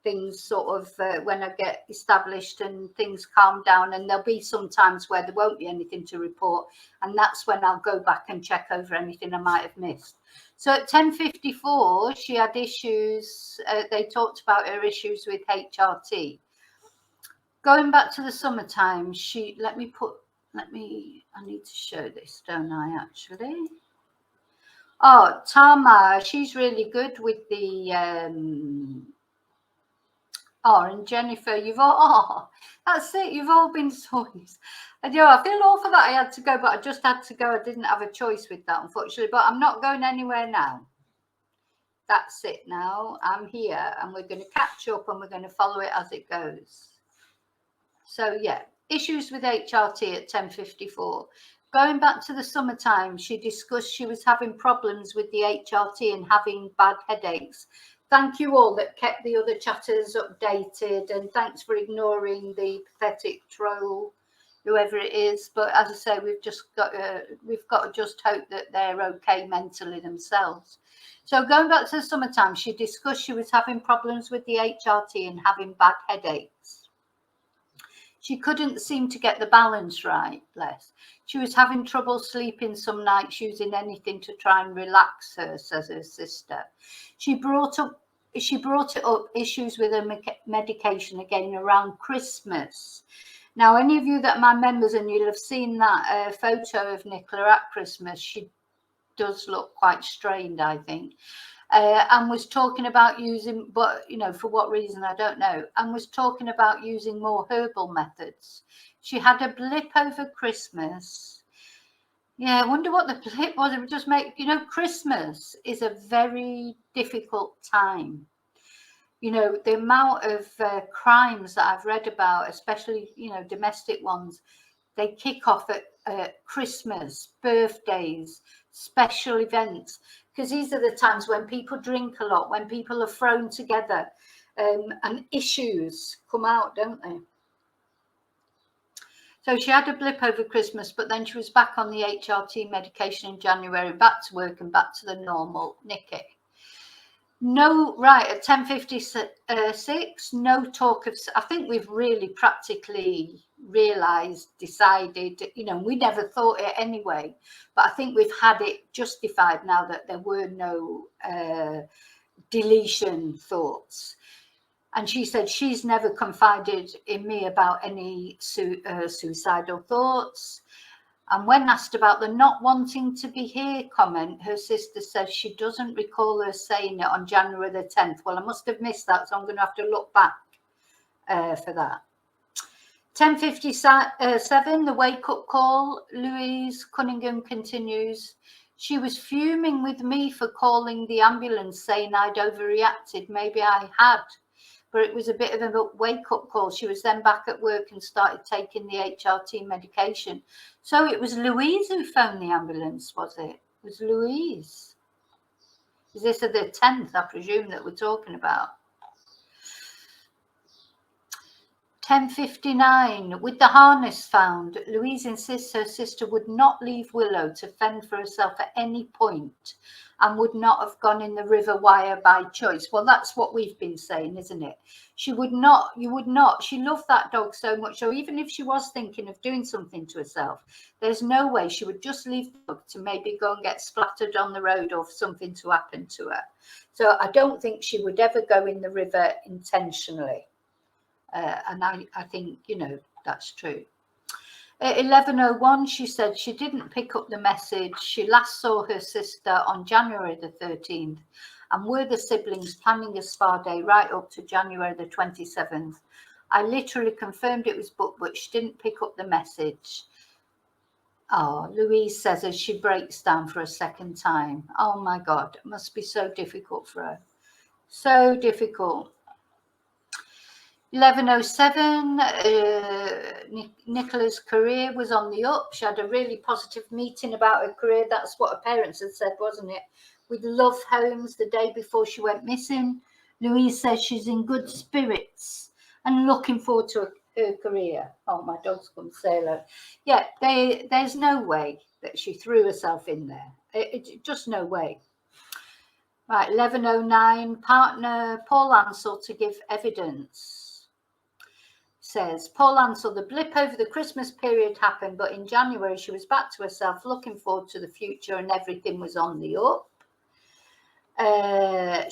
things sort of when I get established and things calm down, and there'll be some times where there won't be anything to report, and that's when I'll go back and check over anything I might have missed. So at 10:54 she had issues. They talked about her issues with HRT. Going back to the summertime, I need to show this, don't I, actually? Oh, Tama, she's really good with the and Jennifer, that's it. You've all been so nice. I feel awful that I had to go, but I just had to go. I didn't have a choice with that, unfortunately. But I'm not going anywhere now. That's it now. I'm here, and we're going to catch up, and we're going to follow it as it goes. So, yeah, issues with HRT at 10:54. Going back to the summertime, she discussed she was having problems with the HRT and having bad headaches. Thank you all that kept the other chatters updated, and thanks for ignoring the pathetic troll, whoever it is. But as I say, we've got to just hope that they're okay mentally themselves. So going back to the summertime, she discussed she was having problems with the HRT and having bad headaches. She couldn't seem to get the balance right, bless. She was having trouble sleeping some nights, using anything to try and relax her, says her sister. She brought it up issues with her medication again around Christmas. Now, any of you that are my members, and you'll have seen that photo of Nicola at Christmas, she does look quite strained, I think. And was talking about using, but for what reason I don't know, and was talking about using more herbal methods. She had a blip over Christmas. Yeah, I wonder what the blip was. It would just make, Christmas is a very difficult time. The amount of crimes that I've read about, especially, domestic ones, they kick off at Christmas, birthdays, special events, because these are the times when people drink a lot, when people are thrown together, and issues come out, don't they? So she had a blip over Christmas, but then she was back on the HRT medication in January, back to work and back to the normal Nikki. No, right, at 10:56, no talk of, I think we've really practically decided, we never thought it anyway, but I think we've had it justified now that there were no deletion thoughts. And she said she's never confided in me about any suicidal thoughts. And when asked about the not wanting to be here comment, her sister says she doesn't recall her saying it on January the 10th. Well, I must have missed that, so I'm going to have to look back for that. 10:57, the wake-up call. Louise Cunningham continues. She was fuming with me for calling the ambulance, saying I'd overreacted. Maybe I had, but it was a bit of a wake-up call. She was then back at work and started taking the HRT medication. So it was Louise who phoned the ambulance, was it? It was Louise. Is this the 10th, I presume, that we're talking about? 10:59, with the harness found, Louise insists her sister would not leave Willow to fend for herself at any point and would not have gone in the river wire by choice. Well, that's what we've been saying, isn't it? You would not. She loved that dog so much. So even if she was thinking of doing something to herself, there's no way she would just leave the dog to maybe go and get splattered on the road or something to happen to her. So I don't think she would ever go in the river intentionally. And I think, that's true. At 11:01, she said she didn't pick up the message. She last saw her sister on January the 13th and were the siblings planning a spa day right up to January the 27th. I literally confirmed it was booked, but she didn't pick up the message. Oh, Louise says as she breaks down for a second time. Oh, my God, it must be so difficult for her. So difficult. 11:07, Nicola's career was on the up. She had a really positive meeting about her career. That's what her parents had said, wasn't it? With Love Homes the day before she went missing. Louise says she's in good spirits and looking forward to her career. Oh, my dog's come say hello. Yeah, there's no way that she threw herself in there. Just no way. Right, 11:09. Partner Paul Ansell to give evidence. Says Paul Ansell, the blip over the Christmas period happened, but in January she was back to herself, looking forward to the future, and everything was on the up.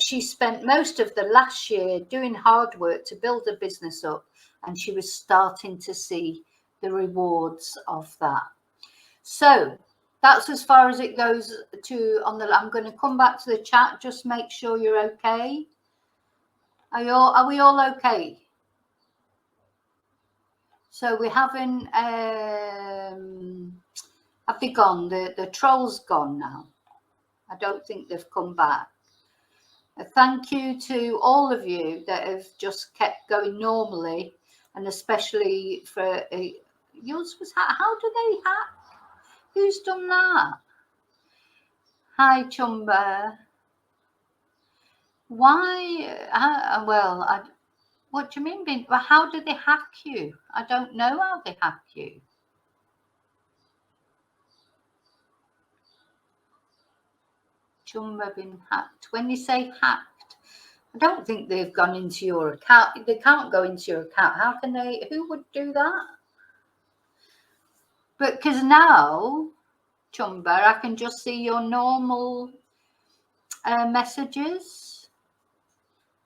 She spent most of the last year doing hard work to build a business up, and she was starting to see the rewards of that. So that's as far as it goes to on the. I'm going to come back to the chat. Just make sure you're okay. Are we all okay? So we haven't. Have they gone? The troll's gone now. I don't think they've come back. Thank you to all of you that have just kept going normally, and especially for yours was how do they hack? Who's done that? Hi, Chumba. Why? Well, what do you mean? Well, how do they hack you? I don't know how they hack you. Chumba been hacked. When you say hacked, I don't think they've gone into your account. They can't go into your account. How can they? Who would do that? But because now, Chumba, I can just see your normal messages.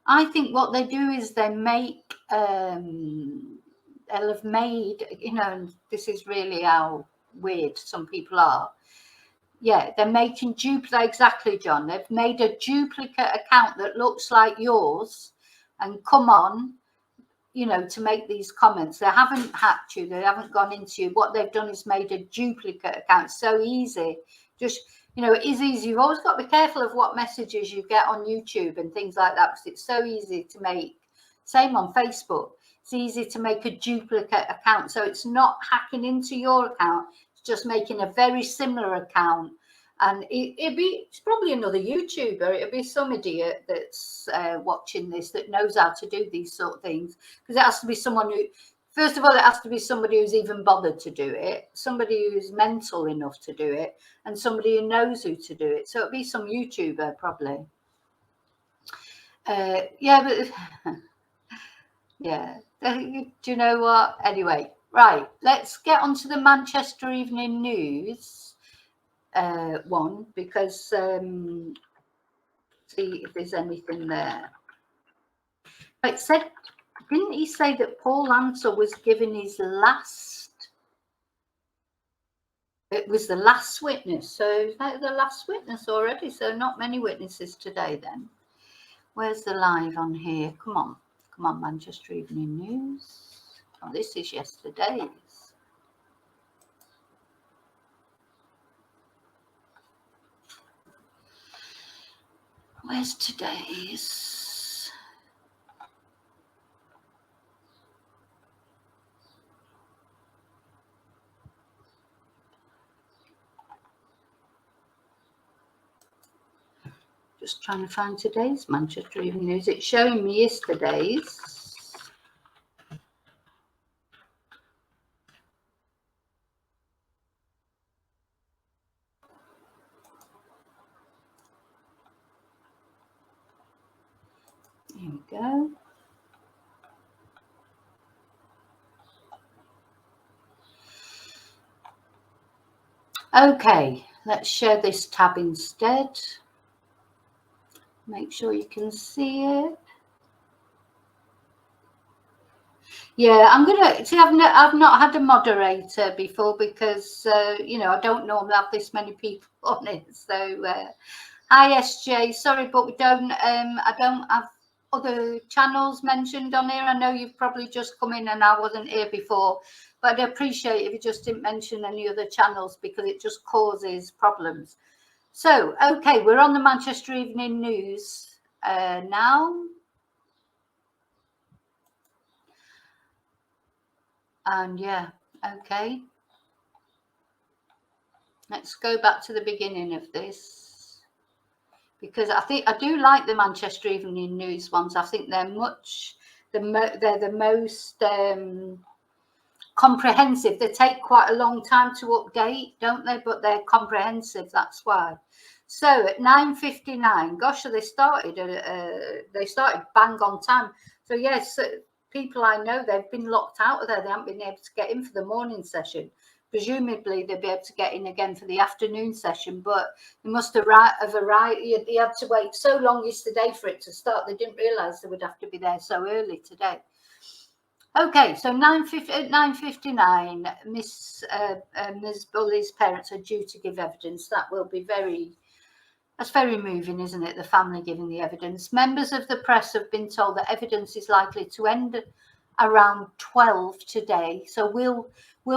I think what they do is they make, they'll have made, and this is really how weird some people are. Yeah, they're making duplicate, exactly, John. They've made a duplicate account that looks like yours and come on, to make these comments. They haven't hacked you. They haven't gone into you. What they've done is made a duplicate account. It's so easy. Just, it is easy. You've always got to be careful of what messages you get on YouTube and things like that, because it's so easy to make. Same on Facebook. It's easy to make a duplicate account. So it's not hacking into your account. It's just making a very similar account. And it's probably another YouTuber. It'll be some idiot that's watching this that knows how to do these sort of things. Because it has to be someone who, first of all, it has to be somebody who's even bothered to do it, somebody who's mental enough to do it, and somebody who knows who to do it. So it'll be some YouTuber probably. Yeah, but yeah. Do you know what? Anyway, right. Let's get on to the Manchester Evening News. One, because see if there's anything there. It said, didn't he say that Paul Ansell was given his last? It was the last witness. So is that the last witness already? So not many witnesses today then. Where's the live on here? Come on, Manchester Evening News. Oh, this is yesterday's. Where's today's? Just trying to find today's Manchester Evening News. It's showing me yesterday's. Here we go. Okay, let's share this tab instead. Make sure you can see it. Yeah, I'm gonna see. I've not had a moderator before because I don't normally have this many people on it. So hi SJ, sorry, but we don't. I don't have other channels mentioned on here. I know you've probably just come in and I wasn't here before, but I'd appreciate if you just didn't mention any other channels because it just causes problems. So okay, we're on the Manchester Evening News now. And yeah, okay. Let's go back to the beginning of this because I do like the Manchester Evening News ones. I think they're they're the most comprehensive. They take quite a long time to update, don't they? But they're comprehensive. That's why. So at 9:59, gosh, they started bang on time. So yes, people I know, they've been locked out of there. They haven't been able to get in for the morning session. Presumably they'll be able to get in again for the afternoon session, but they must have arrived. They had to wait so long yesterday for it to start. They didn't realise they would have to be there so early today. Okay, so 9:59, Ms. Bulley's parents are due to give evidence. That will be that's very moving, isn't it? The family giving the evidence. Members of the press have been told that evidence is likely to end around 12 today. So we'll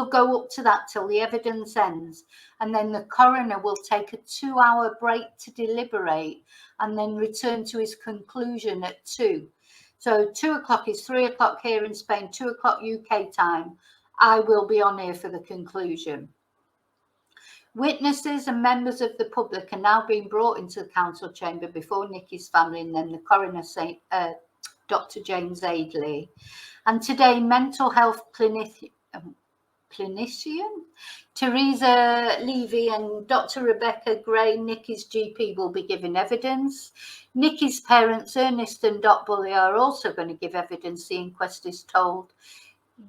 go up to that till the evidence ends, and then the coroner will take a 2-hour break to deliberate and then return to his conclusion at 2. So 2 o'clock is 3 o'clock here in Spain, 2 o'clock UK time. I will be on here for the conclusion. Witnesses and members of the public are now being brought into the council chamber before Nicky's family and then the coroner, Dr. James Aidley. And today, mental health clinician Teresa Levy and Dr. Rebecca Gray, Nicky's GP, will be giving evidence. Nicky's parents, Ernest and Dot Bulley, are also going to give evidence, the inquest is told.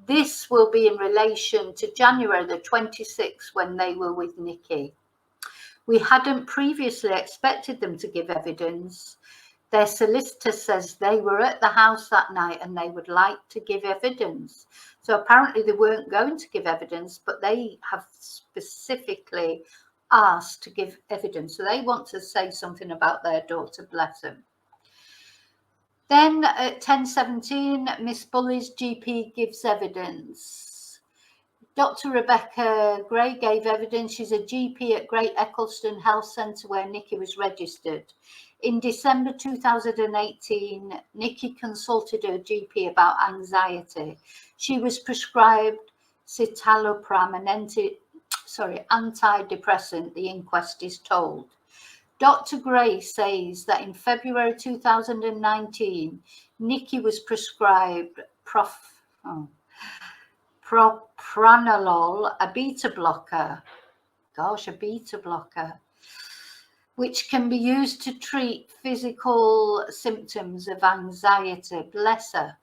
This will be in relation to January the 26th when they were with Nicky. We hadn't previously expected them to give evidence. Their solicitor says they were at the house that night and they would like to give evidence. So apparently they weren't going to give evidence, but they have specifically asked to give evidence. So they want to say something about their daughter, bless them. Then at 10:17, Miss Bulley's GP gives evidence. Dr. Rebecca Gray gave evidence. She's a GP at Great Eccleston Health Centre where Nicky was registered. In December 2018, Nicky consulted her GP about anxiety. She was prescribed citalopram, an antidepressant, the inquest is told. Dr. Gray says that in February 2019, Nicky was prescribed propranolol, a beta blocker. Gosh, a beta blocker, which can be used to treat physical symptoms of anxiety. Bless her.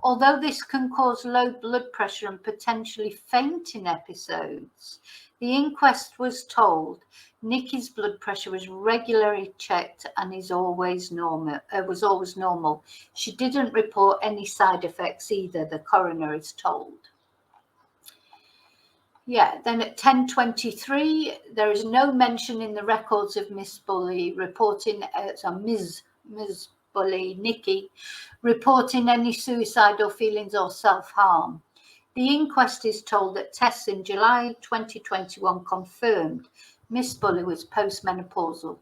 Although this can cause low blood pressure and potentially fainting episodes, the inquest was told Nicky's blood pressure was regularly checked and was always normal. She didn't report any side effects either, the coroner is told. Yeah, then at 10:23, there is no mention in the records of Miss Bulley reporting, Ms. Bulley, Nicky, reporting any suicidal feelings or self-harm. The inquest is told that tests in July 2021 confirmed Miss Bulley was postmenopausal.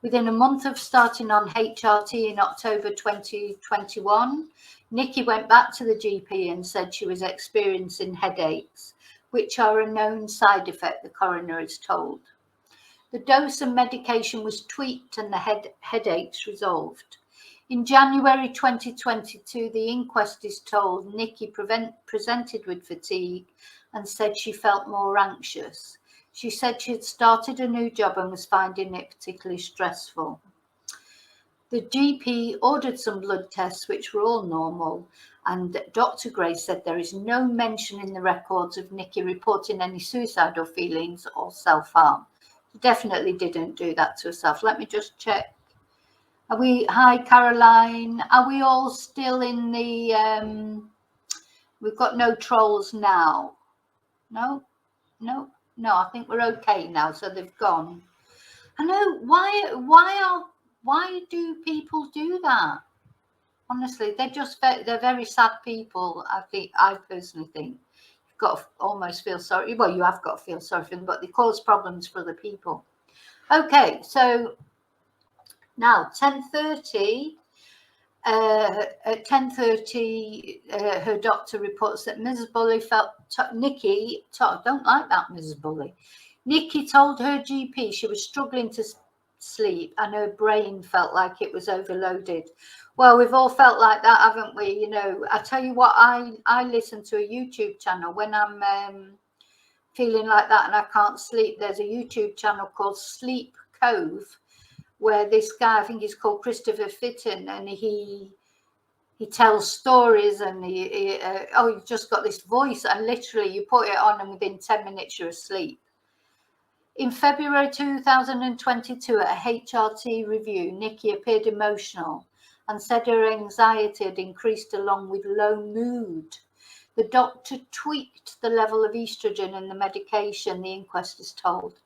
Within a month of starting on HRT in October 2021, Nicky went back to the GP and said she was experiencing headaches, which are a known side effect, the coroner is told. The dose and medication was tweaked and the headaches resolved. In January 2022, the inquest is told Nicky presented with fatigue and said she felt more anxious. She said she had started a new job and was finding it particularly stressful. The GP ordered some blood tests, which were all normal, and Dr. Gray said there is no mention in the records of Nicky reporting any suicidal feelings or self-harm. She definitely didn't do that to herself. Let me just check. Hi Caroline, are we all still in the, we've got no trolls now? No, I think we're okay now, so they've gone. I know, why do people do that? Honestly, they're very sad people. I personally think you've got to almost feel sorry. Well, you have got to feel sorry for them, but they cause problems for other people. Okay, so now 10:30. At 10:30, her doctor reports that Mrs. Bulley felt Nicky. Don't like that, Mrs. Bulley. Nicky told her GP she was struggling to sleep and her brain felt like it was overloaded. Well, we've all felt like that, haven't we? You know, I tell you what, I listen to a YouTube channel when I'm feeling like that and I can't sleep. There's a YouTube channel called Sleep Cove, where this guy, I think he's called Christopher Fitton, and he tells stories, and you just got this voice, and literally you put it on and within 10 minutes you're asleep. In February 2022, at a HRT review, Nikki appeared emotional and said her anxiety had increased along with low mood. The doctor tweaked the level of estrogen in the medication, the inquest is told.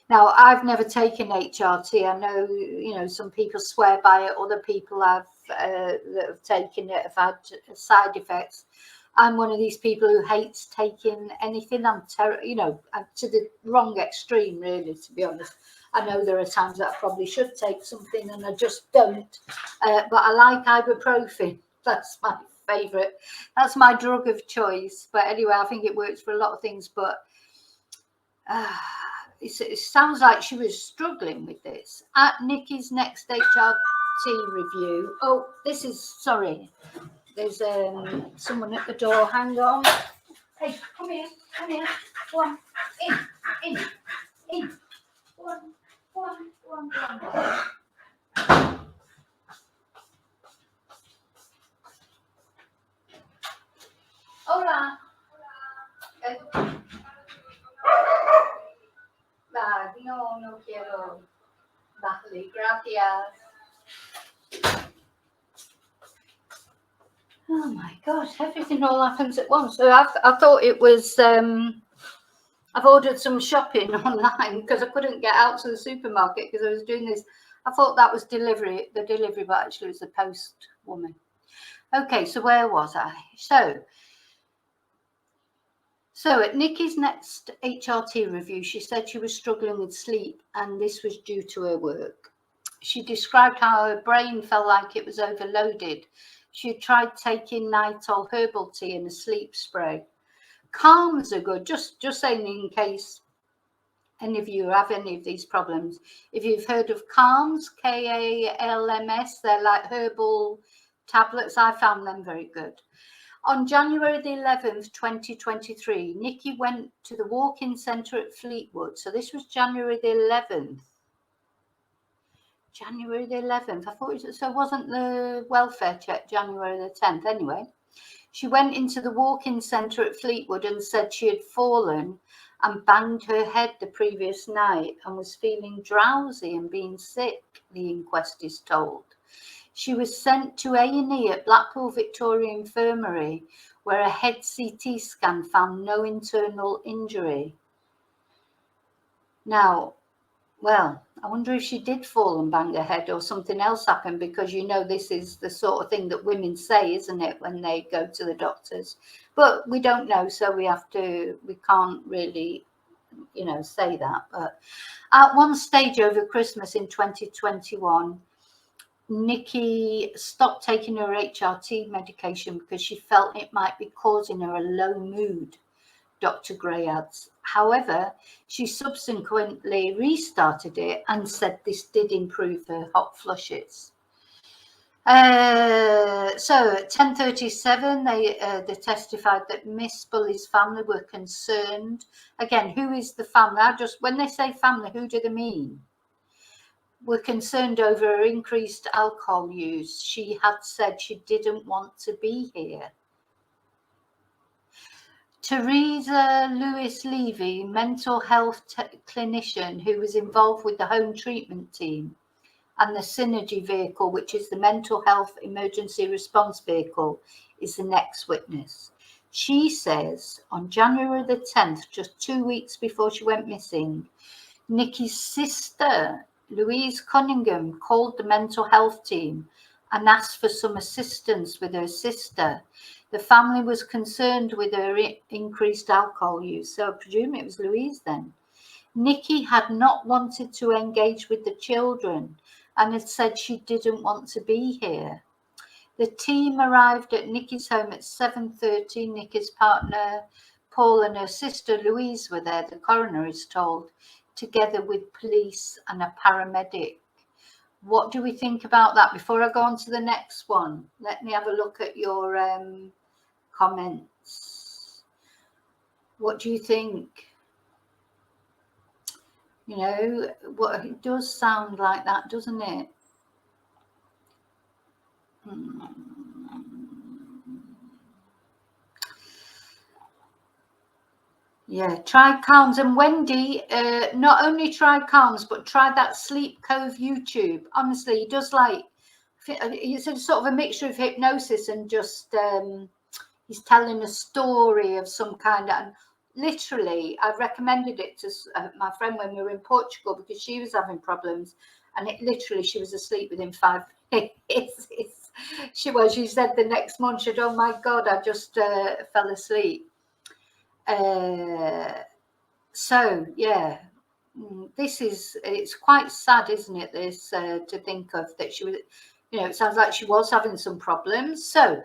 Now, I've never taken HRT. I know, some people swear by it. Other people that have taken it have had side effects. I'm one of these people who hates taking anything. I'm to the wrong extreme, really, to be honest. I know there are times that I probably should take something and I just don't. But I like ibuprofen. That's my favourite. That's my drug of choice. But anyway, I think it works for a lot of things. But it sounds like she was struggling with this. At Nikki's next HRT review. Oh, sorry. There's someone at the door. Hang on. Hey, come here. Go on. In. Go on. Hola. No quiero. Vale, gracias. Oh my God, everything all happens at once. So I thought it was, I've ordered some shopping online because I couldn't get out to the supermarket because I was doing this. I thought that was the delivery, but actually it was the post woman. Okay, so where was I? So at Nikki's next HRT review, she said she was struggling with sleep and this was due to her work. She described how her brain felt like it was overloaded. She had tried taking Nitol herbal tea and a sleep spray. Calms are good, just saying in case any of you have any of these problems. If you've heard of Calms, Kalms, they're like herbal tablets. I found them very good. On January the 11th, 2023, Nikki went to the walk-in centre at Fleetwood. So this was January the 11th. January the 11th. I thought it wasn't the welfare check January the 10th anyway. She went into the walk-in centre at Fleetwood and said she had fallen and banged her head the previous night and was feeling drowsy and being sick, the inquest is told. She was sent to A&E at Blackpool Victoria Infirmary, where a head CT scan found no internal injury. Now, well, I wonder if she did fall and bang her head or something else happened, because this is the sort of thing that women say, isn't it, when they go to the doctors? But we don't know, so we can't really, say that. But at one stage over Christmas in 2021, Nikki stopped taking her HRT medication because she felt it might be causing her a low mood, Dr. Gray adds. However, she subsequently restarted it and said this did improve her hot flushes. So at 10:37, they testified that Miss Bulley's family were concerned. Again, who is the family? When they say family, who do they mean? Were concerned over her increased alcohol use. She had said she didn't want to be here. Teresa Lewis-Levy, mental health clinician who was involved with the home treatment team and the Synergy vehicle, which is the mental health emergency response vehicle, is the next witness. She says on January the 10th, just 2 weeks before she went missing, Nikki's sister, Louise Cunningham, called the mental health team and asked for some assistance with her sister. The family was concerned with her increased alcohol use, so I presume it was Louise then. Nikki had not wanted to engage with the children and had said she didn't want to be here. The team arrived at Nikki's home at 7:30. Nikki's partner, Paul, and her sister, Louise, were there, the coroner is told, together with police and a paramedic. What do we think about that? Before I go on to the next one, let me have a look at your comments. What do you think? You know, what it does sound like that, doesn't it? Yeah, try Calms. And Wendy, not only try Calms, but try that Sleep Cove YouTube. Honestly, he does like, it's a sort of a mixture of hypnosis and just, he's telling a story of some kind. And literally, I recommended it to my friend when we were in Portugal because she was having problems. And it literally, she was asleep within 5 minutes. She said the next month, she said, oh my God, I just fell asleep. So yeah, it's quite sad, isn't it, this to think of that she was, you know, it sounds like she was having some problems. So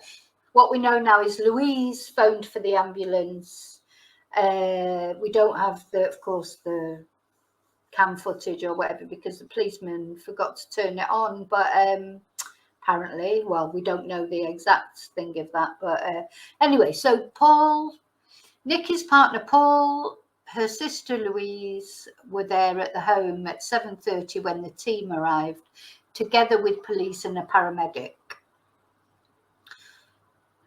what we know now is Louise phoned for the ambulance. We don't have of course the cam footage or whatever because the policeman forgot to turn it on, but apparently, well, we don't know the exact thing of that, but anyway, so Nikki's partner Paul, her sister Louise were there at the home at 7:30 when the team arrived, together with police and a paramedic.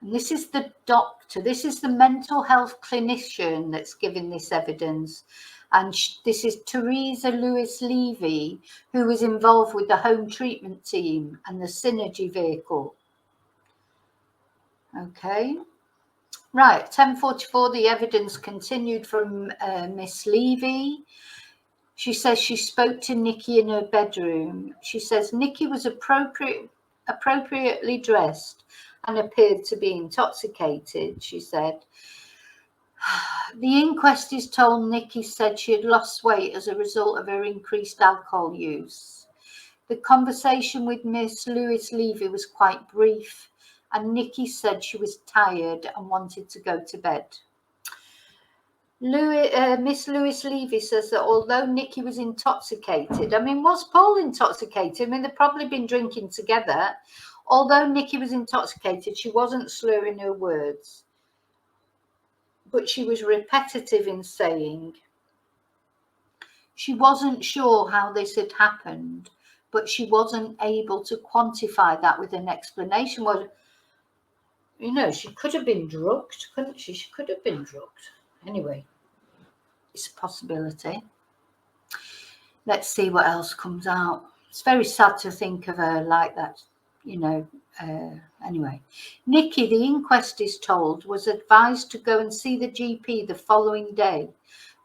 And this is the doctor, this is the mental health clinician that's giving this evidence. And this is Teresa Lewis-Levy, who was involved with the home treatment team and the Synergy vehicle. Okay. Right, 10:44, the evidence continued from Miss Levy. She says she spoke to Nikki in her bedroom. She says Nikki was appropriately dressed and appeared to be intoxicated, she said. The inquest is told Nikki said she had lost weight as a result of her increased alcohol use. The conversation with Miss Lewis-Levy was quite brief, and Nikki said she was tired and wanted to go to bed. Miss Lewis-Levy says that although Nikki was intoxicated, I mean, was Paul intoxicated? I mean, they've probably been drinking together. Although Nikki was intoxicated, she wasn't slurring her words, but she was repetitive in saying she wasn't sure how this had happened, but she wasn't able to quantify that with an explanation. Well, you know, she could have been drugged, couldn't she? She could have been drugged. Anyway, it's a possibility. Let's see what else comes out. It's very sad to think of her like that, you know. Anyway, Nikki, the inquest is told, was advised to go and see the GP the following day,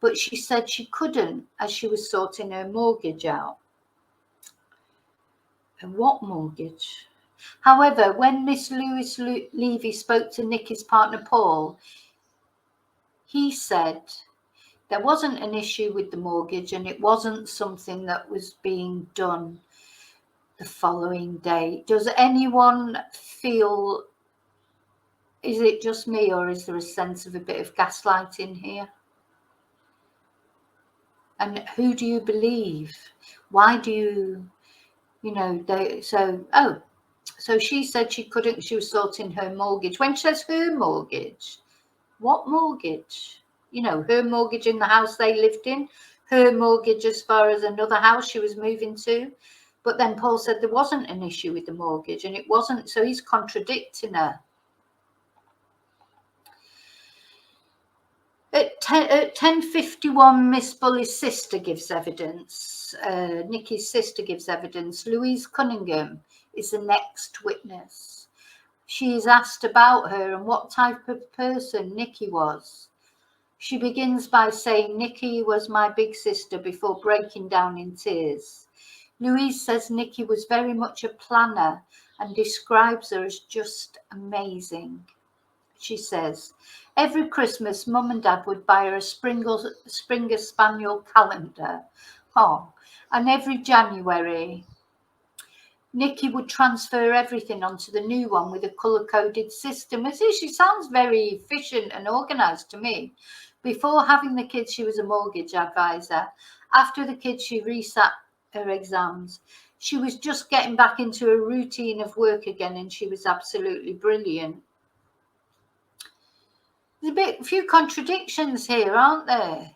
but she said she couldn't as she was sorting her mortgage out. And what mortgage? However, when Miss Lewis-Levy spoke to Nikki's partner Paul, he said there wasn't an issue with the mortgage and it wasn't something that was being done the following day. Does anyone feel, is it just me or is there a sense of a bit of gaslighting here? And who do you believe? Why do you know, so she said she couldn't, she was sorting her mortgage. When she says her mortgage, what mortgage? You know, her mortgage in the house they lived in, her mortgage as far as another house she was moving to. But then Paul said there wasn't an issue with the mortgage and it wasn't, so he's contradicting her. At 10:51, Miss Bulley's sister gives evidence. Nikki's sister gives evidence. Louise Cunningham is the next witness. She is asked about her and what type of person Nikki was. She begins by saying Nikki was my big sister before breaking down in tears. Louise says Nikki was very much a planner and describes her as just amazing. She says, every Christmas, Mum and Dad would buy her a Springer Spaniel calendar. Oh, and every January, Nikki would transfer everything onto the new one with a colour-coded system. She sounds very efficient and organised to me. Before having the kids, she was a mortgage advisor. After the kids, she resat her exams. She was just getting back into a routine of work again, and she was absolutely brilliant. There's a few contradictions here, aren't there?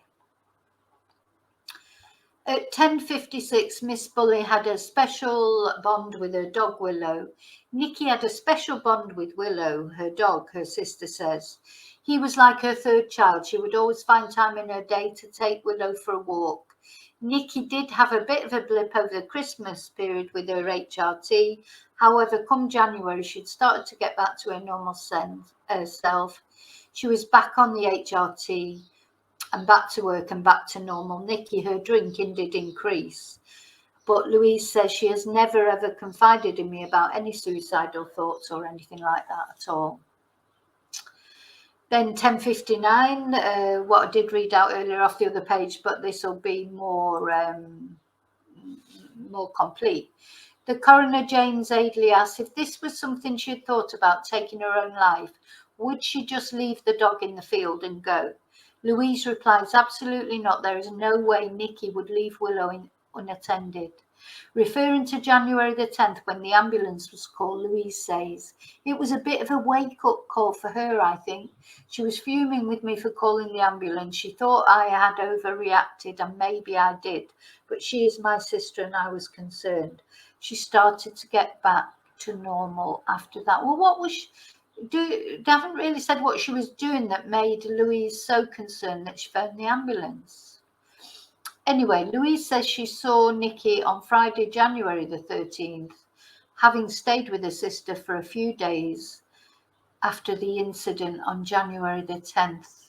At 10:56, Miss Bulley had a special bond with her dog Willow. Nikki had a special bond with Willow, her dog, her sister says. He was like her third child. She would always find time in her day to take Willow for a walk. Nikki did have a bit of a blip over the Christmas period with her HRT. However, come January, she'd started to get back to her normal self. She was back on the HRT and back to work and back to normal. Nikki, her drinking did increase. But Louise says she has never ever confided in me about any suicidal thoughts or anything like that at all. Then 10:59, what I did read out earlier off the other page, but this will be more complete. The coroner, James Aidley, asked if this was something she had thought about, taking her own life. Would she just leave the dog in the field and go? Louise replies, absolutely not. There is no way Nikki would leave Willow unattended. Referring to January the 10th, when the ambulance was called, Louise says, it was a bit of a wake-up call for her, I think. She was fuming with me for calling the ambulance. She thought I had overreacted, and maybe I did, but she is my sister and I was concerned. She started to get back to normal after that. Well, what was they haven't really said what she was doing that made Louise so concerned that she phoned the ambulance. Anyway, Louise says she saw Nikki on Friday, January the 13th, having stayed with her sister for a few days after the incident on January the 10th.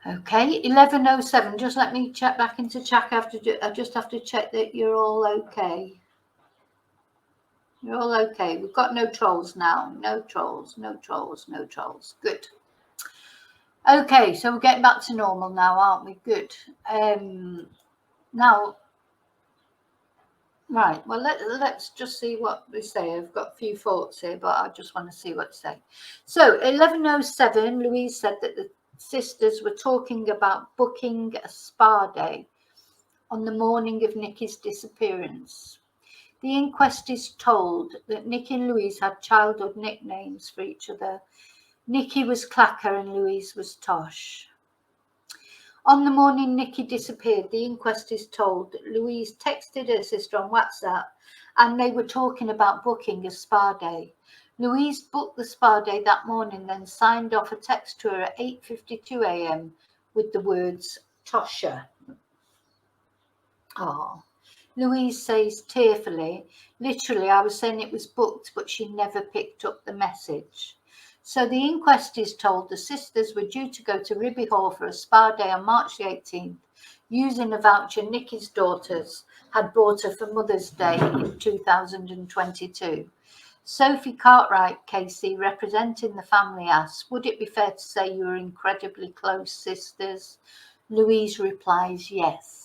Okay, 11:07. Just let me check back into chat. I just have to check that you're all okay. You're all okay. We've got no trolls now. No trolls, no trolls, no trolls. Good. Okay, so we're getting back to normal now, aren't we? Good. Now, right, well, let's just see what they say. I've got a few thoughts here, but I just want to see what they say. So, 11:07, Louise said that the sisters were talking about booking a spa day on the morning of Nikki's disappearance. The inquest is told that Nikki and Louise had childhood nicknames for each other. Nikki was Clacker and Louise was Tosh. On the morning Nikki disappeared, the inquest is told that Louise texted her sister on WhatsApp and they were talking about booking a spa day. Louise booked the spa day that morning, then signed off a text to her at 8:52 a.m. with the words, Tosha. Oh. Louise says tearfully, literally, I was saying it was booked, but she never picked up the message. So the inquest is told the sisters were due to go to Ribby Hall for a spa day on March the 18th, using a voucher Nikki's daughters had bought her for Mother's Day in 2022. Sophie Cartwright, Casey, representing the family, asks, would it be fair to say you were incredibly close sisters? Louise replies, yes.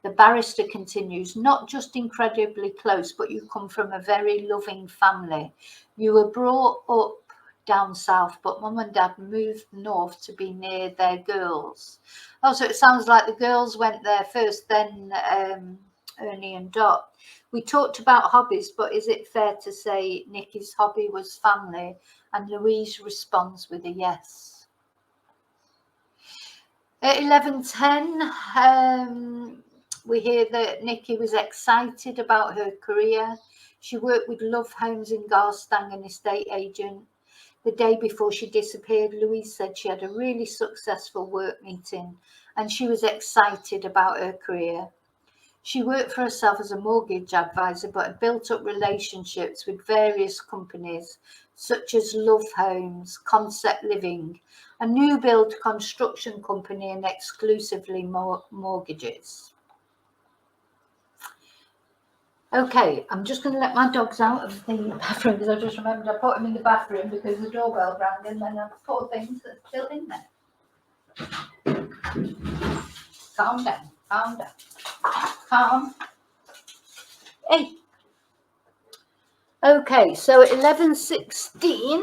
The barrister continues, not just incredibly close, but you come from a very loving family. You were brought up down south, but Mum and Dad moved north to be near their girls. Also, it sounds like the girls went there first, then Ernie and Dot. We talked about hobbies, but is it fair to say Nikki's hobby was family? And Louise responds with a yes. At 11:10, we hear that Nikki was excited about her career. She worked with Love Homes in Garstang, an estate agent. The day before she disappeared, Louise said she had a really successful work meeting and she was excited about her career. She worked for herself as a mortgage advisor, but had built up relationships with various companies such as Love Homes, Concept Living, a new build construction company, and exclusively mortgages. Okay, I'm just going to let my dogs out of the bathroom because I just remembered I put them in the bathroom because the doorbell rang and then I put things that's still in there. Calm down, calm down, calm. Hey. Okay, so at 11:16,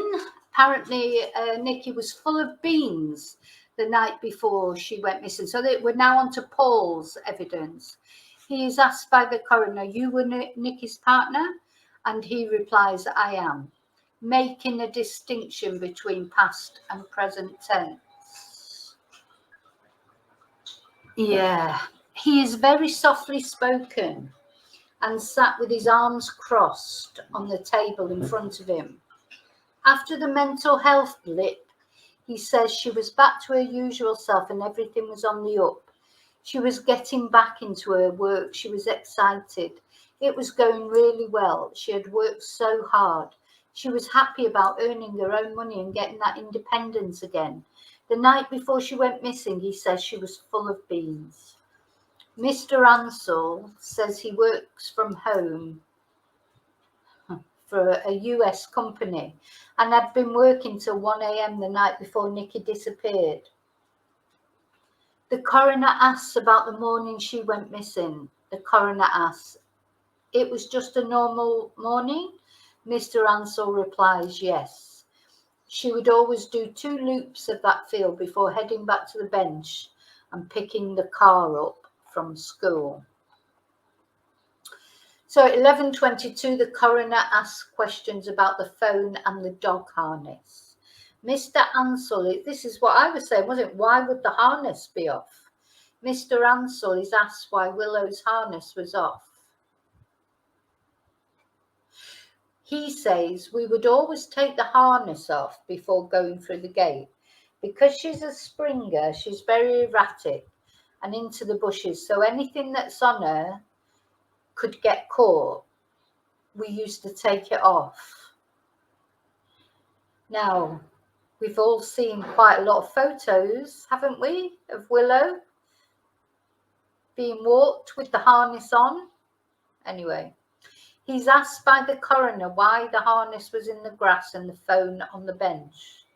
apparently Nikki was full of beans the night before she went missing. So we're now on to Paul's evidence. He is asked by the coroner, you were Nikki's partner? And he replies, I am, making a distinction between past and present tense. Yeah, he is very softly spoken and sat with his arms crossed on the table in front of him. After the mental health blip, he says she was back to her usual self and everything was on the up. She was getting back into her work. She was excited. It was going really well. She had worked so hard. She was happy about earning her own money and getting that independence again. The night before she went missing, he says she was full of beans. Mr. Ansell says he works from home for a US company and had been working till 1 a.m. the night before Nikki disappeared. The coroner asks about the morning she went missing. The coroner asks, "It was just a normal morning?" Mr. Ansell replies, "Yes. She would always do 2 loops of that field before heading back to the bench and picking the car up from school." So at 11:22, the coroner asks questions about the phone and the dog harness. Mr. Ansell, this is what I was saying, wasn't it? Why would the harness be off? Mr. Ansell is asked why Willow's harness was off. He says, "We would always take the harness off before going through the gate. Because she's a Springer, she's very erratic and into the bushes, so anything that's on her could get caught. We used to take it off." Now, we've all seen quite a lot of photos, haven't we, of Willow being walked with the harness on. Anyway, he's asked by the coroner why the harness was in the grass and the phone on the bench.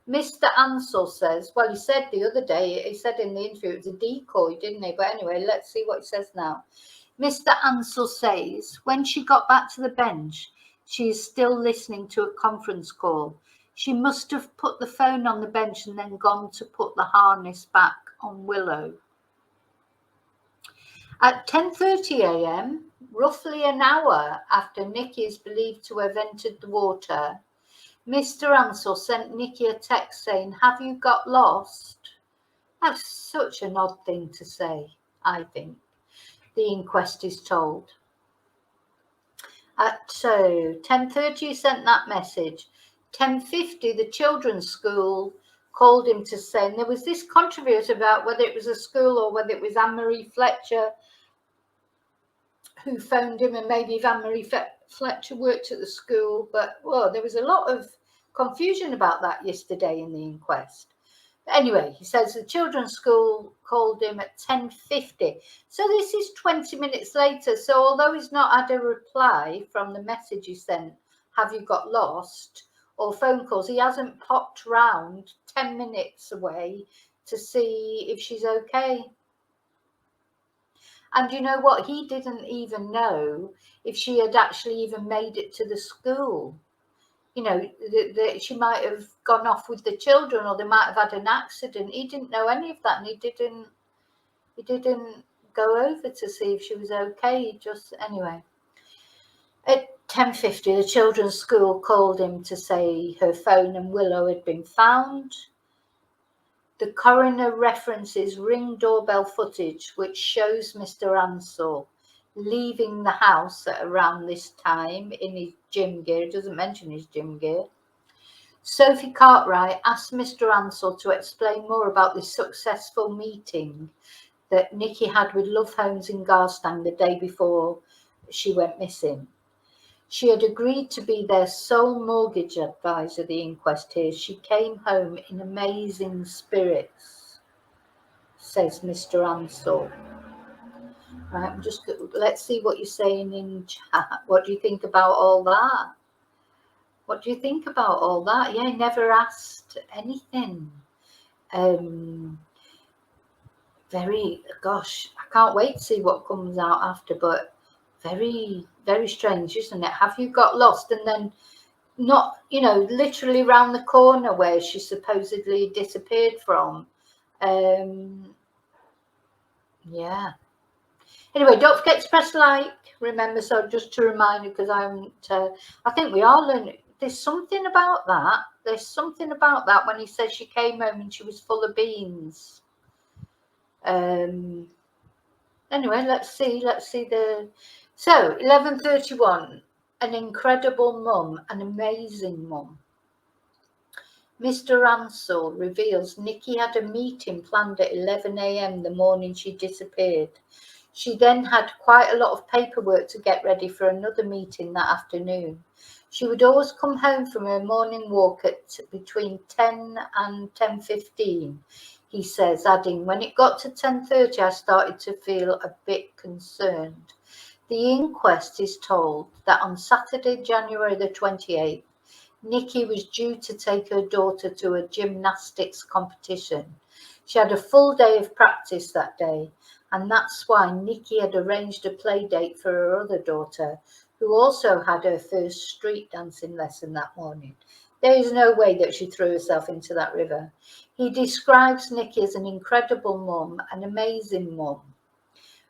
Mr. Ansell says, well, he said the other day, he said in the interview, it was a decoy, didn't he? But anyway, let's see what he says now. Mr. Ansell says, when she got back to the bench, she is still listening to a conference call. She must have put the phone on the bench and then gone to put the harness back on Willow. At 10:30 a.m., roughly an hour after Nikki is believed to have entered the water, Mr. Ansell sent Nikki a text saying, "Have you got lost?" That's such an odd thing to say, I think. The inquest is told. At 10:30 he sent that message. 10:50 the children's school called him to say, and there was this controversy about whether it was a school or whether it was Anne-Marie Fletcher who phoned him, and maybe if Anne-Marie Fletcher worked at the school, but well, there was a lot of confusion about that yesterday in the inquest. But anyway, he says the children's school called him at 10:50. So this is 20 minutes later. So although he's not had a reply from the message he sent, "Have you got lost?" or phone calls, he hasn't popped round 10 minutes away to see if she's okay. And you know what? He didn't even know if she had actually even made it to the school. You know, she might have gone off with the children, or they might have had an accident. He didn't know any of that, and he didn't go over to see if she was okay. He just, anyway. At 10:50, the children's school called him to say her phone and Willow had been found. The coroner references Ring doorbell footage, which shows Mr. Ansell leaving the house at around this time in his gym gear. It doesn't mention his gym gear. Sophie Cartwright asked Mr. Ansell to explain more about this successful meeting that Nikki had with Love Homes in Garstang the day before she went missing. She had agreed to be their sole mortgage advisor, the inquest here. She came home in amazing spirits, says Mr. Ansell. Right, let's see what you're saying in chat. What do you think about all that? What do you think about all that? Yeah, never asked anything. Gosh, I can't wait to see what comes out after, but very, very strange, isn't it? Have you got lost? And then not, literally around the corner where she supposedly disappeared from. Yeah. Anyway, don't forget to press like. Remember, so just to remind you, because I think we are learning. There's something about that. There's something about that when he says she came home and she was full of beans. Anyway, let's see so 11:31, an incredible mum, an amazing mum. Mr. Ansell reveals Nikki had a meeting planned at 11 a.m. the morning she disappeared. She then had quite a lot of paperwork to get ready for another meeting that afternoon. She would always come home from her morning walk at between 10 and 10:15, he says, adding, when it got to 10:30, I started to feel a bit concerned. The inquest is told that on Saturday, January the 28th, Nikki was due to take her daughter to a gymnastics competition. She had a full day of practice that day, and that's why Nikki had arranged a play date for her other daughter, who also had her first street dancing lesson that morning. There is no way that she threw herself into that river. He describes Nikki as an incredible mum, an amazing mum.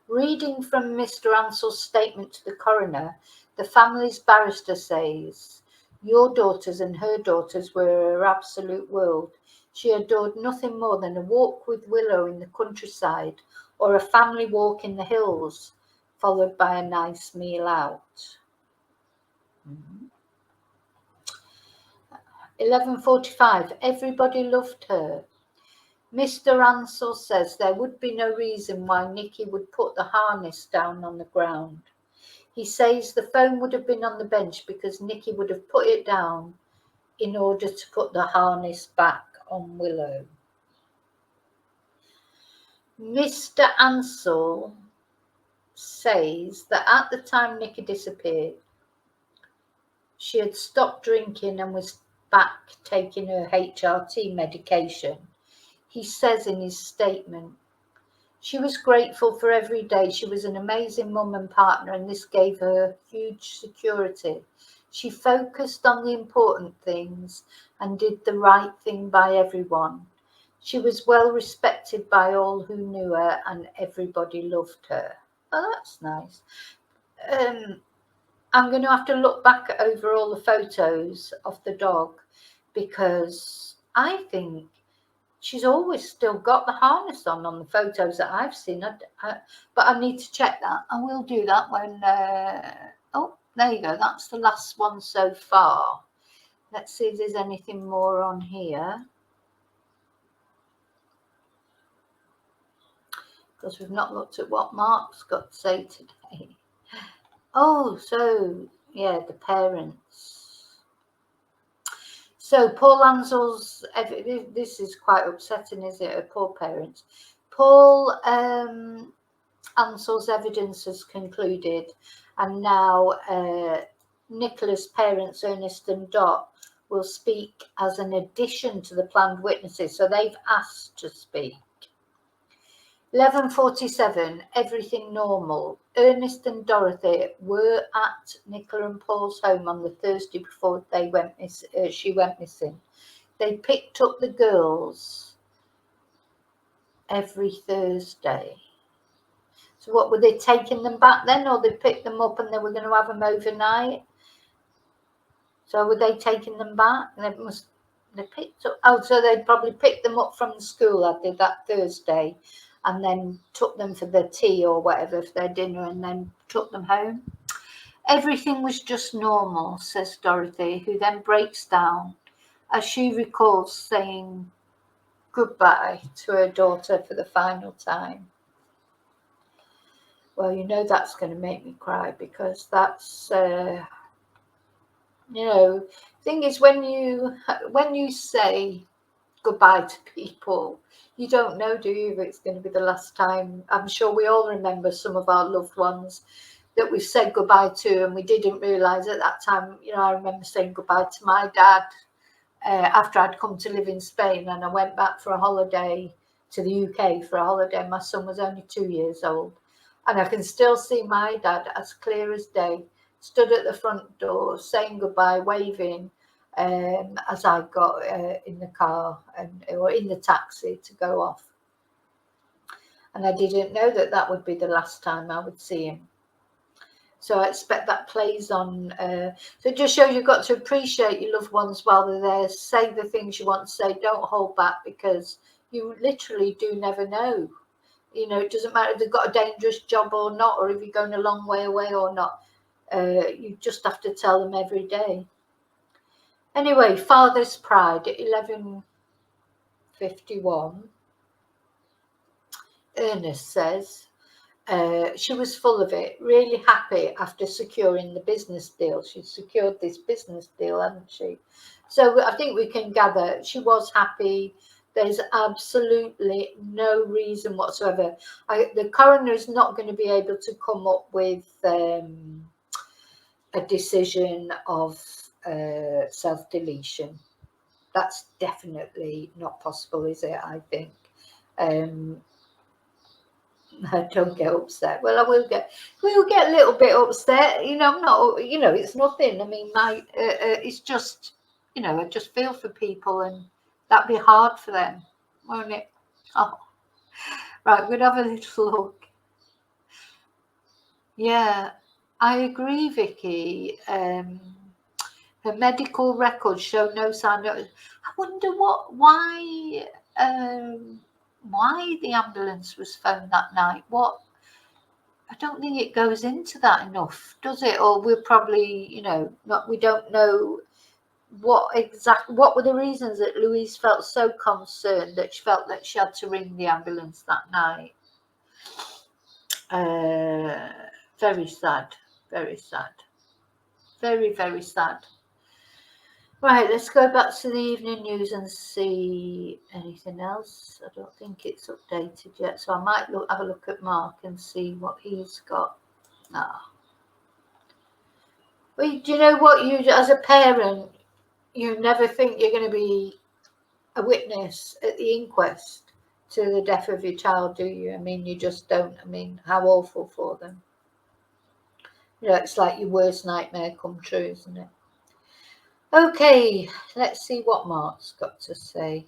Reading from Mr. Ansell's statement to the coroner, the family's barrister says, your daughters and her daughters were her absolute world. She adored nothing more than a walk with Willow in the countryside or a family walk in the hills, followed by a nice meal out. 11:45, everybody loved her. Mr. Ansell says there would be no reason why Nikki would put the harness down on the ground. He says the phone would have been on the bench because Nikki would have put it down in order to put the harness back on Willow. Mr. Ansell says that at the time Nikki disappeared, she had stopped drinking and was back taking her HRT medication. He says in his statement, she was grateful for every day. She was an amazing mum and partner, and this gave her huge security. She focused on the important things and did the right thing by everyone. She was well respected by all who knew her, and everybody loved her. Oh, that's nice. I'm going to have to look back over all the photos of the dog, because I think she's always still got the harness on the photos that I've seen. But I need to check that. I will do that when... oh, there you go. That's the last one so far. Let's see if there's anything more on here, because we've not looked at what Mark's got to say today. Oh, so, yeah, the parents. So Paul Ansell's, this is quite upsetting, is it? Her poor parents. Paul Ansell's evidence has concluded, and now Nicola's parents, Ernest and Dot, will speak as an addition to the planned witnesses. So they've asked to speak. 11:47, everything normal. Ernest and Dorothy were at Nicola and Paul's home on the Thursday before she went missing. They picked up the girls every Thursday. So what, were they taking them back then, or they picked them up and they were going to have them overnight? So were they taking them back? They picked up. Oh, so they'd probably picked them up from the school, I did that Thursday, and then took them for their tea or whatever, for their dinner, and then took them home. Everything was just normal, says Dorothy, who then breaks down as she recalls saying goodbye to her daughter for the final time. Well, you know that's going to make me cry, because that's, thing is, when you say goodbye to people, you don't know, do you, if it's going to be the last time. I'm sure we all remember some of our loved ones that we've said goodbye to, and we didn't realise at that time. I remember saying goodbye to my dad after I'd come to live in Spain, and I went back for a holiday to the UK for a holiday. My son was only 2 years old, and I can still see my dad as clear as day, stood at the front door saying goodbye, waving, as I got in the car or in the taxi to go off. And I didn't know that would be the last time I would see him. So I expect that plays on. So it just shows you've got to appreciate your loved ones while they're there. Say the things you want to say. Don't hold back, because you literally do never know. You know, it doesn't matter if they've got a dangerous job or not, or if you're going a long way away or not. You just have to tell them every day. Anyway, Father's Pride at 11:51. Ernest says, she was full of it, really happy after securing the business deal. She secured this business deal, hadn't she? So I think we can gather she was happy. There's absolutely no reason whatsoever. The coroner is not going to be able to come up with a decision of self-deletion. That's definitely not possible, is it? I think. Don't get upset. Well, we'll get a little bit upset. You know, I'm not. You know, it's nothing. I mean, it's just, you know, I just feel for people, and that'd be hard for them, won't it? Oh, right. We'll have a little look. Yeah, I agree, Vicky. Her medical records show no sign of. I wonder why the ambulance was phoned that night. What? I don't think it goes into that enough, does it? Or we're probably, you know, we don't know what were the reasons that Louise felt so concerned that she felt that she had to ring the ambulance that night. Very sad, very sad, very, very sad. Right, let's go back to the evening news and see anything else. I don't think it's updated yet, so I might have a look at Mark and see what he's got. Well, do you know what? You, as a parent, you never think you're going to be a witness at the inquest to the death of your child, do you? I mean, you just don't. I mean, how awful for them. You know, it's like your worst nightmare come true, isn't it? Okay, let's see what Mark's got to say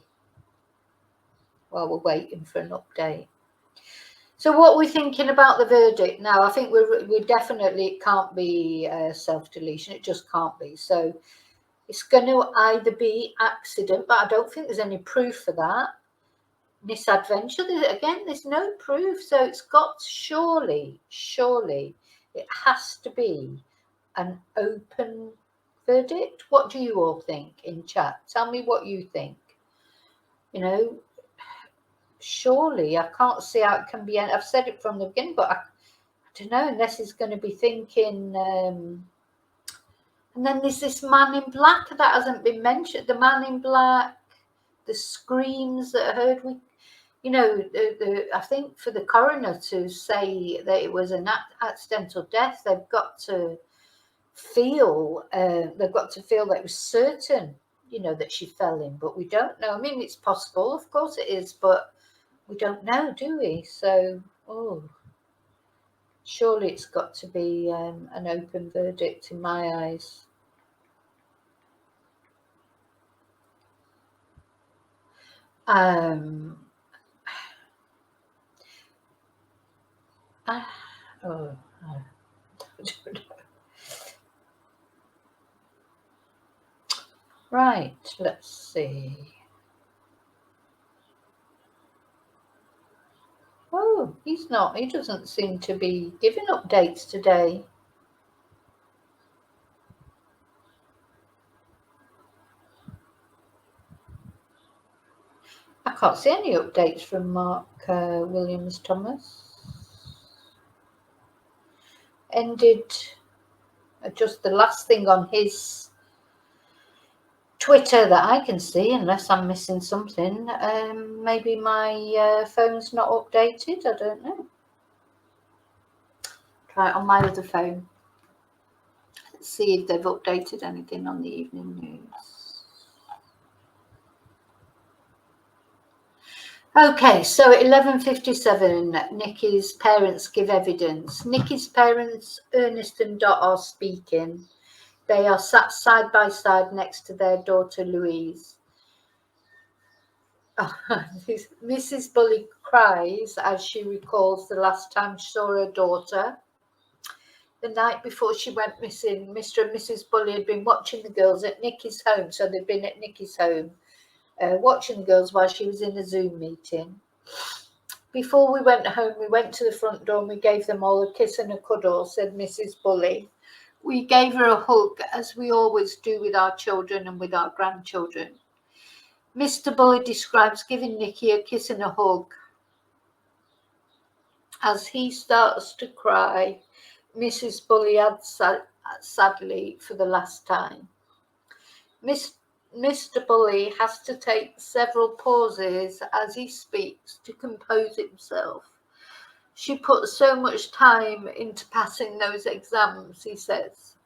while we're waiting for an update. So what we're thinking about the verdict now, I think we're definitely, it can't be self-deletion. It just can't be. So it's going to either be accident, but I don't think there's any proof for that. Misadventure, again, there's no proof. So it's got, surely, it has to be an open verdict. What do you all think in chat? Tell me what you think. You know, surely I can't see how it can be. I've said it from the beginning, but I don't know, unless he's going to be thinking. And then there's this man in black that hasn't been mentioned. The man in black, the screams that are heard. You know, I think for the coroner to say that it was an accidental death, they've got to feel that it was certain, you know, that she fell in. But we don't know. I mean, it's possible, of course it is, but we don't know, do we? So, surely it's got to be an open verdict in my eyes. I don't know. Right, let's see. Oh, he doesn't seem to be giving updates today. I can't see any updates from Mark Williams Thomas. Ended just the last thing on his Twitter that I can see, unless I'm missing something. Maybe my phone's not updated. I don't know. Try it on my other phone. Let's see if they've updated anything on the evening news. Okay, so at 11:57, Nikki's parents give evidence. Nikki's parents, Ernest and Dot, are speaking. They are sat side by side next to their daughter, Louise. Mrs. Bulley cries as she recalls the last time she saw her daughter. The night before she went missing, Mr. and Mrs. Bulley had been watching the girls at Nikki's home. So they'd been at Nikki's home watching the girls while she was in a Zoom meeting. Before we went home, we went to the front door and we gave them all a kiss and a cuddle, said Mrs. Bulley. We gave her a hug, as we always do with our children and with our grandchildren. Mr. Bulley describes giving Nicky a kiss and a hug. As he starts to cry, Mrs. Bulley adds sadly for the last time. Mr. Bulley has to take several pauses as he speaks to compose himself. She put so much time into passing those exams, he says.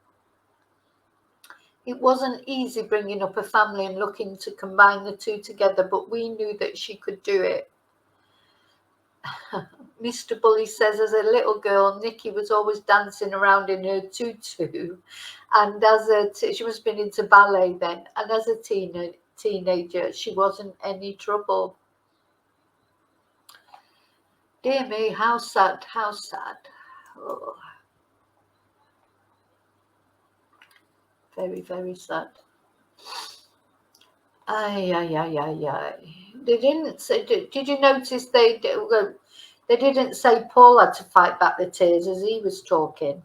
It wasn't easy bringing up a family and looking to combine the two together, but we knew that she could do it. Mr. Bulley says as a little girl, Nicky was always dancing around in her tutu, and she must have been into ballet then, and as a teenager, she wasn't any trouble. Dear me, how sad, how sad. Oh. Very, very sad. Ay. They didn't say, did you notice they didn't say Paul had to fight back the tears as he was talking.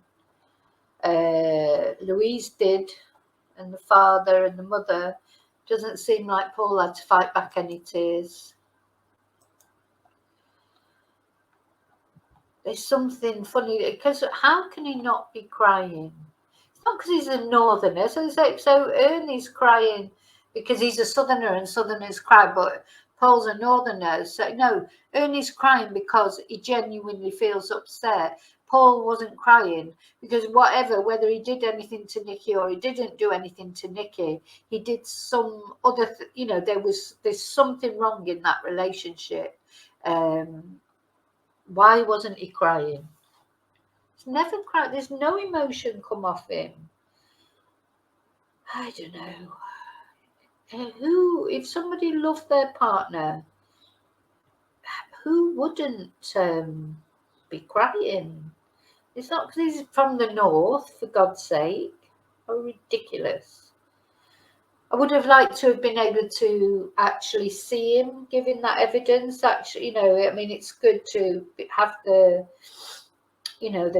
Louise did, and the father and the mother. Doesn't seem like Paul had to fight back any tears. There's something funny, because how can he not be crying? It's not because he's a northerner. So Ernie's crying because he's a southerner and southerners cry, but Paul's a northerner. So no, Ernie's crying because he genuinely feels upset. Paul wasn't crying because whether he did anything to Nicky or he didn't do anything to Nicky, he did some other, there's something wrong in that relationship. Why wasn't he crying? He's never cried. There's no emotion come off him. I don't know. If somebody loved their partner, who wouldn't be crying? It's not because he's from the north, for God's sake. How ridiculous. I would have liked to have been able to actually see him giving that evidence. Actually, it's good to have the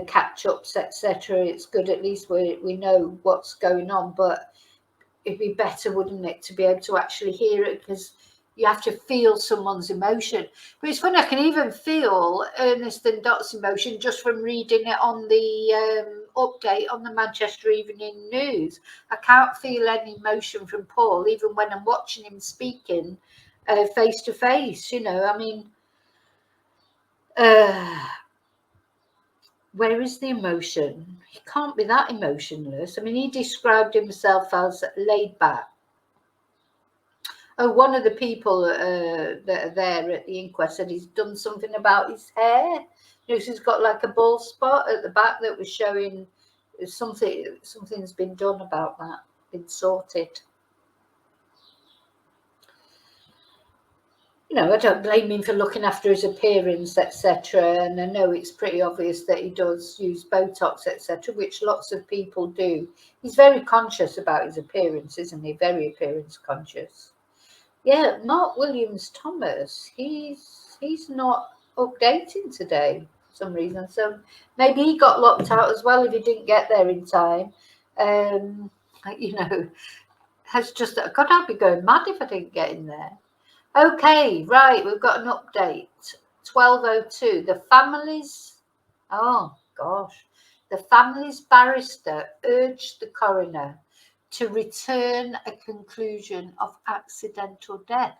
catch-ups, etc. It's good, at least we know what's going on, but it'd be better, wouldn't it, to be able to actually hear it, because you have to feel someone's emotion. But it's funny, I can even feel Ernest and Dot's emotion just from reading it on the update on the Manchester Evening News. I can't feel any emotion from Paul, even when I'm watching him speaking face to face. Where is the emotion? He can't be that emotionless. He described himself as laid back. Oh, one of the people that are there at the inquest said he's done something about his hair. So he's got like a bald spot at the back that was showing something's been done about that, been sorted. I don't blame him for looking after his appearance, etc. And I know it's pretty obvious that he does use Botox, etc., which lots of people do. He's very conscious about his appearance, isn't he? Very appearance conscious. Yeah, Mark Williams Thomas, he's not updating today for some reason. So maybe he got locked out as well if he didn't get there in time. That's just, God, I'd be going mad if I didn't get in there. Okay, right, we've got an update. 12:02. The family's barrister urged the coroner to return a conclusion of accidental death,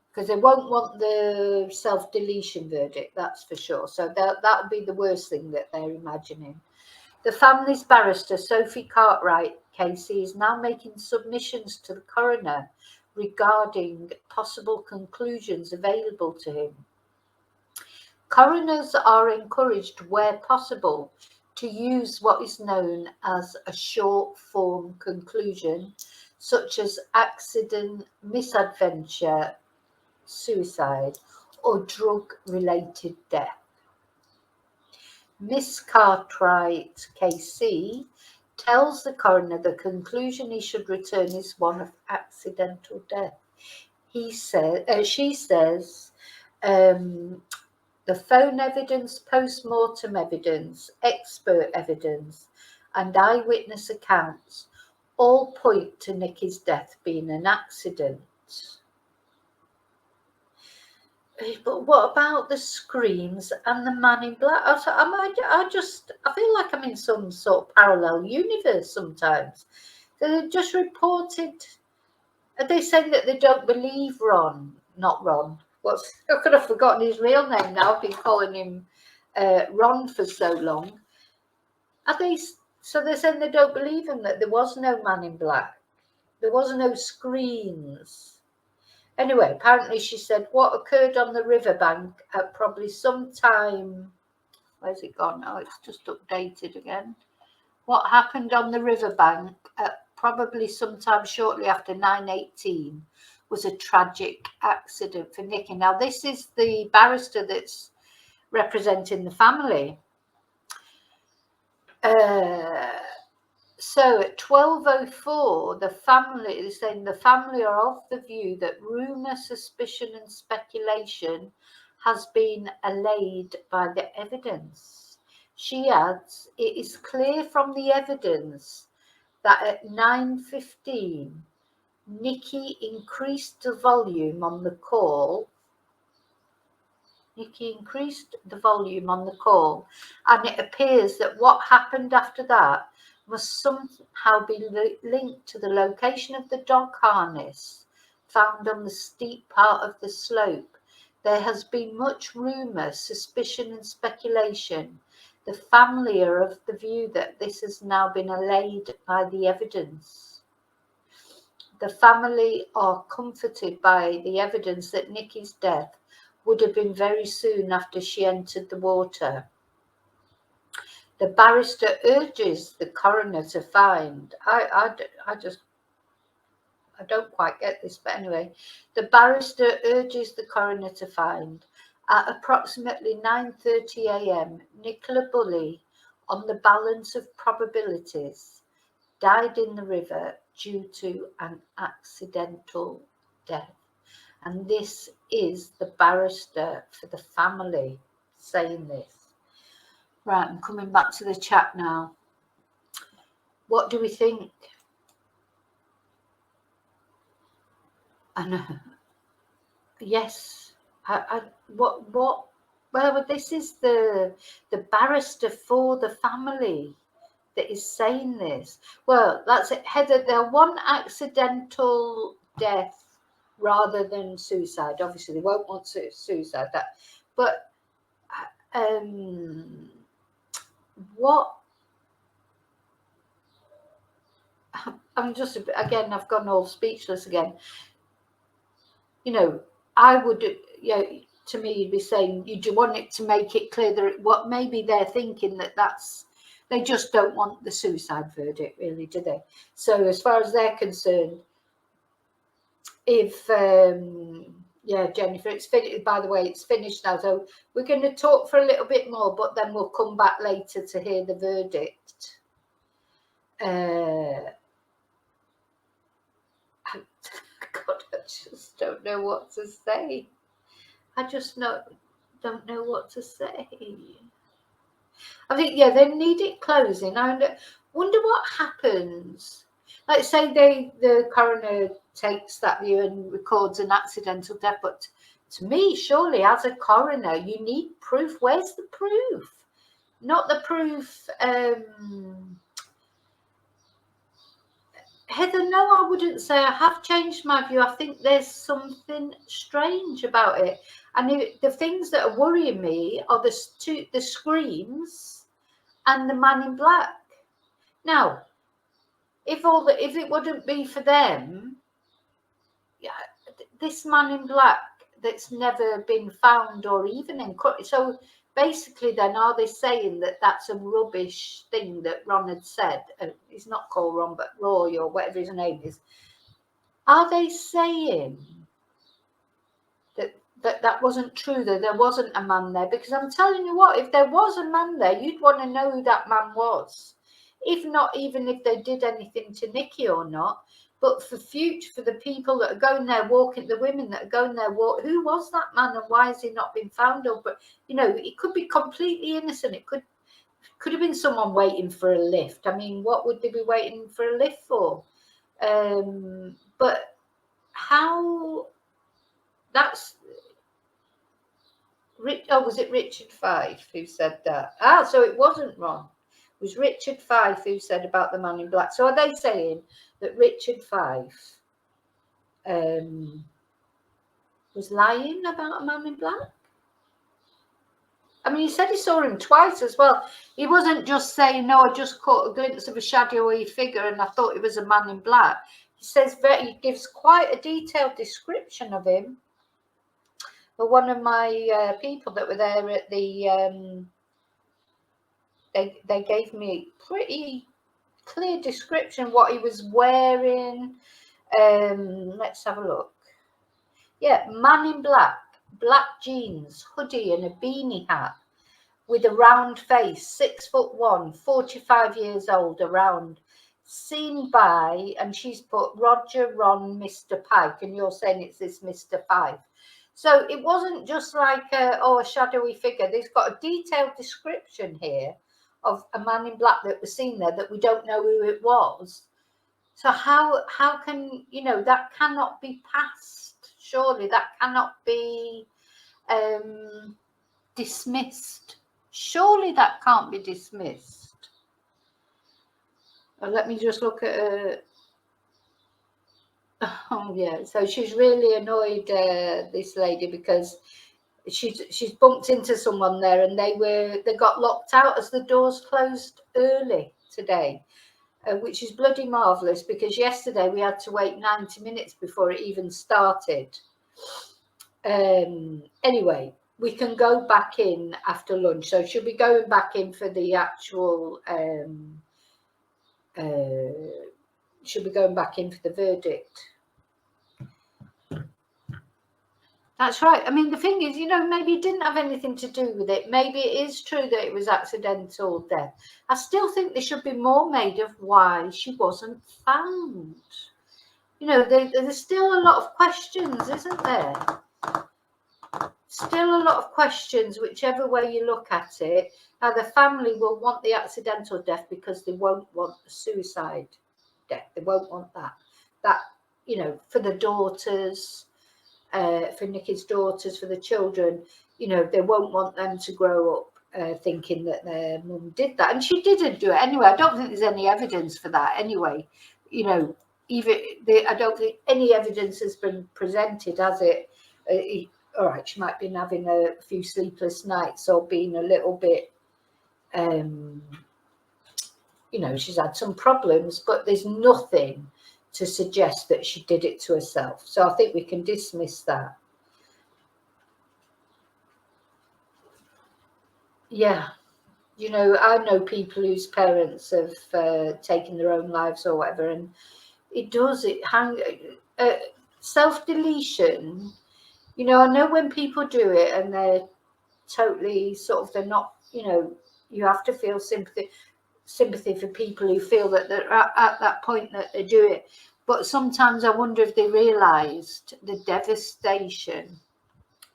because they won't want the self-deletion verdict, that's for sure. So that'll be the worst thing that they're imagining. The family's barrister, Sophie Cartwright Casey, is now making submissions to the coroner regarding possible conclusions available to him. Coroners are encouraged, where possible, to use what is known as a short form conclusion, such as accident, misadventure, suicide, or drug-related death. Miss Cartwright KC tells the coroner the conclusion he should return is one of accidental death. She says, The phone evidence, post-mortem evidence, expert evidence, and eyewitness accounts all point to Nicky's death being an accident. But what about the screams and the man in black? I feel like I'm in some sort of parallel universe sometimes. They just reported. Are they saying that they don't believe Ron? Not Ron. I could have forgotten his real name now. I've been calling him Ron for so long. So they're saying they don't believe him, that there was no man in black. There was no screams. Anyway, apparently she said what occurred on the riverbank at probably some time. Where's it gone now? It's just updated again. What happened on the riverbank at probably sometime shortly after 9:18 was a tragic accident for Nicky. Now, this is the barrister that's representing the family. So at 12:04, the family is saying the family are of the view that rumour, suspicion and speculation has been allayed by the evidence. She adds, it is clear from the evidence that at 9:15, Nicky increased the volume on the call. And it appears that what happened after that must somehow be linked to the location of the dog harness found on the steep part of the slope. There has been much rumour, suspicion and speculation. The family are of the view that this has now been allayed by the evidence. The family are comforted by the evidence that Nicky's death would have been very soon after she entered the water. The barrister urges the coroner to find. I don't quite get this, but anyway, the barrister urges the coroner to find at approximately 9:30 a.m. Nicola Bulley, on the balance of probabilities, died in the river due to an accidental death. And this is the barrister for the family saying this. Right, I'm coming back to the chat now. What do we think? Yes. Well, this is the barrister for the family that is saying this. Well, that's it, Heather. They'll want accidental death rather than suicide. Obviously, they won't want suicide. But what? I'm just again. I've gone all speechless again. You know, I would. To me, you'd be saying you do want it to make it clear that what maybe they're thinking that's. They just don't want the suicide verdict, really, do they? So, as far as they're concerned, if Jennifer, it's finished. By the way, it's finished now. So we're going to talk for a little bit more, but then we'll come back later to hear the verdict. God, I just don't know what to say. I just don't know what to say. I think, they need it closing. I wonder what happens. Like, say the coroner takes that view and records an accidental death, but to me, surely as a coroner, you need proof. Where's the proof? Not the proof. Heather, no, I wouldn't say I have changed my view. I think there's something strange about it. And the things that are worrying me are the screams and the man in black. Now, if it wouldn't be for them, this man in black that's never been found or even in court. So basically, then, are they saying that that's a rubbish thing that Ron had said? He's not called Ron, but Roy or whatever his name is. Are they saying that wasn't true, that there wasn't a man there? Because I'm telling you what, if there was a man there, you'd want to know who that man was. If not, even if they did anything to Nicky or not, But for the people that are going there walking, the women that are going there who was that man and why has he not been found? But it could be completely innocent. It could have been someone waiting for a lift. I mean, what would they be waiting for a lift for? But how? That's was it Richard Fife who said that? So it wasn't Ron. It was Richard Fife who said about the man in black. So are they saying that Richard Fife was lying about a man in black? I mean, he said he saw him twice as well. He wasn't just saying, no, I just caught a glimpse of a shadowy figure and I thought it was a man in black. He says he gives quite a detailed description of him. But one of my people that were there at the, they gave me a pretty clear description what he was wearing. Let's have a look. Yeah, man in black jeans, hoodie and a beanie hat with a round face, 6'1", 45 years old, around. Seen by, and she's put Roger, Ron, Mr. Pike, and you're saying it's this Mr. Fife. So it wasn't just like a shadowy figure. They've got a detailed description here of a man in black that was seen there that we don't know who it was. So how can, that cannot be passed? Surely that cannot be dismissed. Surely that can't be dismissed. Let me just look at her. Oh yeah, so she's really annoyed, this lady, because she's bumped into someone there and they got locked out as the doors closed early today, which is bloody marvellous, because yesterday we had to wait 90 minutes before it even started. Anyway, we can go back in after lunch, so she'll be going back in for the actual she'll be going back in for the verdict. That's right. I mean, the thing is, maybe it didn't have anything to do with it. Maybe it is true that it was accidental death. I still think there should be more made of why she wasn't found. There's still a lot of questions, isn't there? Still a lot of questions, whichever way you look at it. Now, the family will want the accidental death because they won't want the suicide death. They won't want that. That, for the daughters, for Nikki's daughters, for the children, they won't want them to grow up thinking that their mum did that. And she didn't do it anyway. I don't think there's any evidence for that anyway. I don't think any evidence has been presented, has it? All right, she might be having a few sleepless nights or being a little bit, she's had some problems, but there's nothing to suggest that she did it to herself. So I think we can dismiss that. Yeah. I know people whose parents have taken their own lives or whatever, and self-deletion. I know when people do it and they're totally they're not, you have to feel sympathy for people who feel that they're at that point that they do it. But sometimes I wonder if they realised the devastation,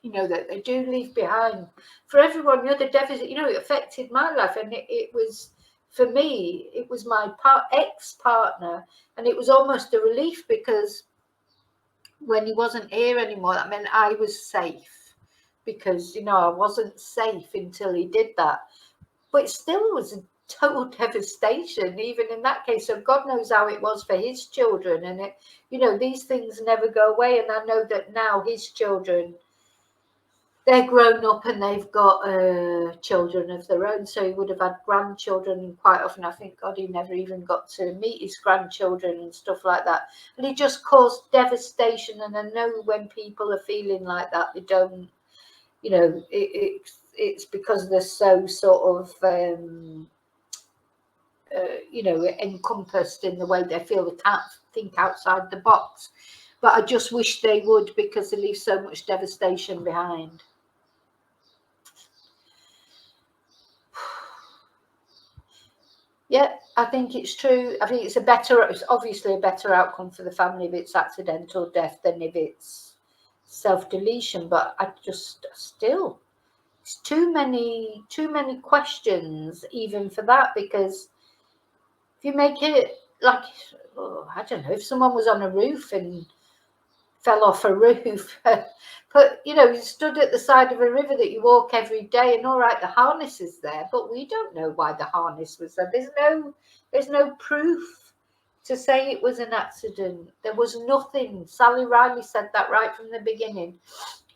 that they do leave behind for everyone. The devastation, it affected my life, and it was, for me, it was my ex-partner, and it was almost a relief, because when he wasn't here anymore, that meant I was safe, because I wasn't safe until he did that. But it still was a total devastation even in that case. So God knows how it was for his children, and these things never go away. And I know that now his children, they're grown up and they've got children of their own, so he would have had grandchildren, and quite often I think God, he never even got to meet his grandchildren and stuff like that. And it just caused devastation. And I know when people are feeling like that, they don't, it's because they're so encompassed in the way they feel. They can't think outside the box. But I just wish they would, because they leave so much devastation behind. Yeah, I think it's true. I think it's obviously a better outcome for the family if it's accidental death than if it's self-deletion. But I just still, it's too many questions even for that, because if you make it like, oh, I don't know, if someone was on a roof and fell off a roof, but you stood at the side of a river that you walk every day, and all right, the harness is there, but we don't know why the harness was there. There's no proof to say it was an accident. There was nothing. Sally Riley said that right from the beginning.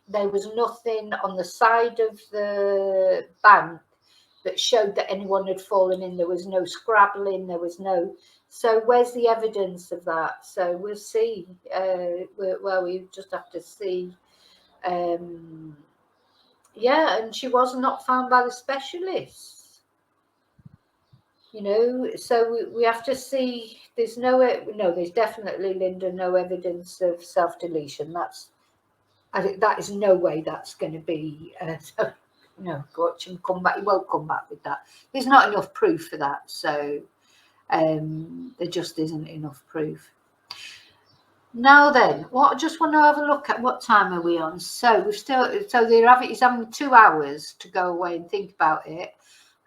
There was nothing on the side of the bank that showed that anyone had fallen in. There was no scrabbling. There was no. So where's the evidence of that? So we'll see. Well, we just have to see. Yeah, and she was not found by the specialists. So we have to see. There's there's definitely, Linda, no evidence of self-deletion. I think that is no way that's going to be. Watch him come back. He won't come back with that. There's not enough proof for that. So there just isn't enough proof. Now then, I just want to have a look at what time are we on. So he's having 2 hours to go away and think about it.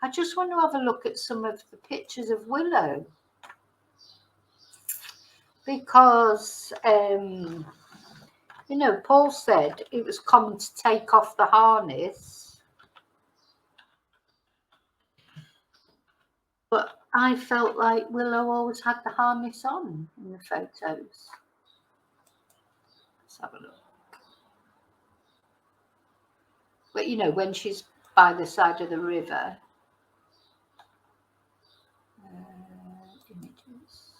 I just want to have a look at some of the pictures of Willow, because Paul said it was common to take off the harness, but I felt like Willow always had the harness on in the photos. Let's have a look. But when she's by the side of the river, images.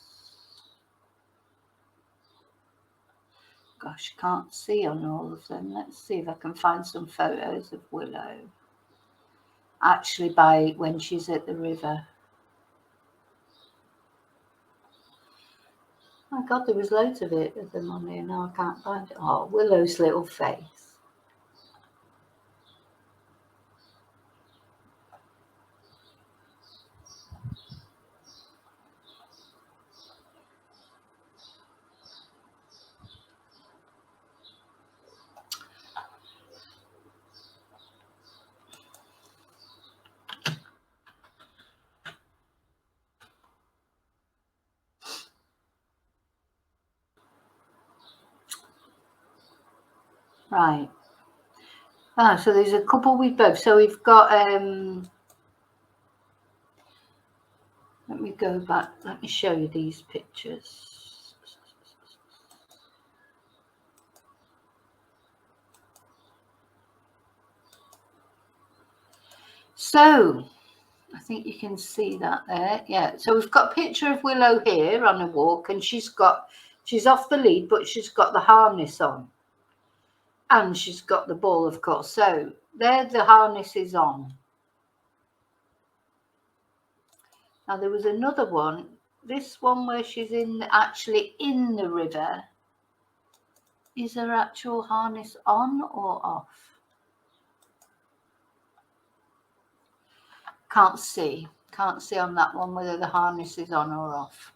Gosh, can't see on all of them. Let's see if I can find some photos of Willow actually by when she's at the river. Oh my God, there was loads of them on here. Now I can't find it. Oh, Willow's little face. Right. So there's a couple with both. So we've got let me go back. Let me show you these pictures. So I think you can see that there. Yeah. So we've got a picture of Willow here on a walk, and she's off the lead, but she's got the harness on. And she's got the ball, of course. So there the harness is on. Now there was another one. This one where she's actually in the river. Is her actual harness on or off? Can't see. Can't see on that one whether the harness is on or off.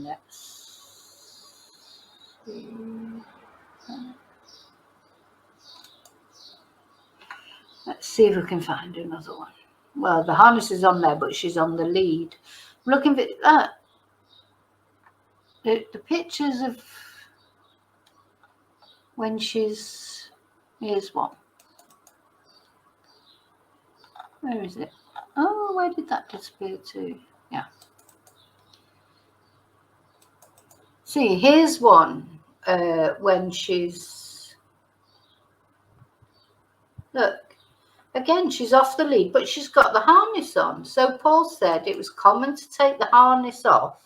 Let's see. Let's see if we can find another one. Well, the harness is on there, but she's on the lead. I'm looking for that. The pictures of when she's. Here's one. Where is it? Oh, where did that disappear to? Yeah. See, here's one when she's. Look. Again, she's off the lead, but she's got the harness on. So Paul said it was common to take the harness off.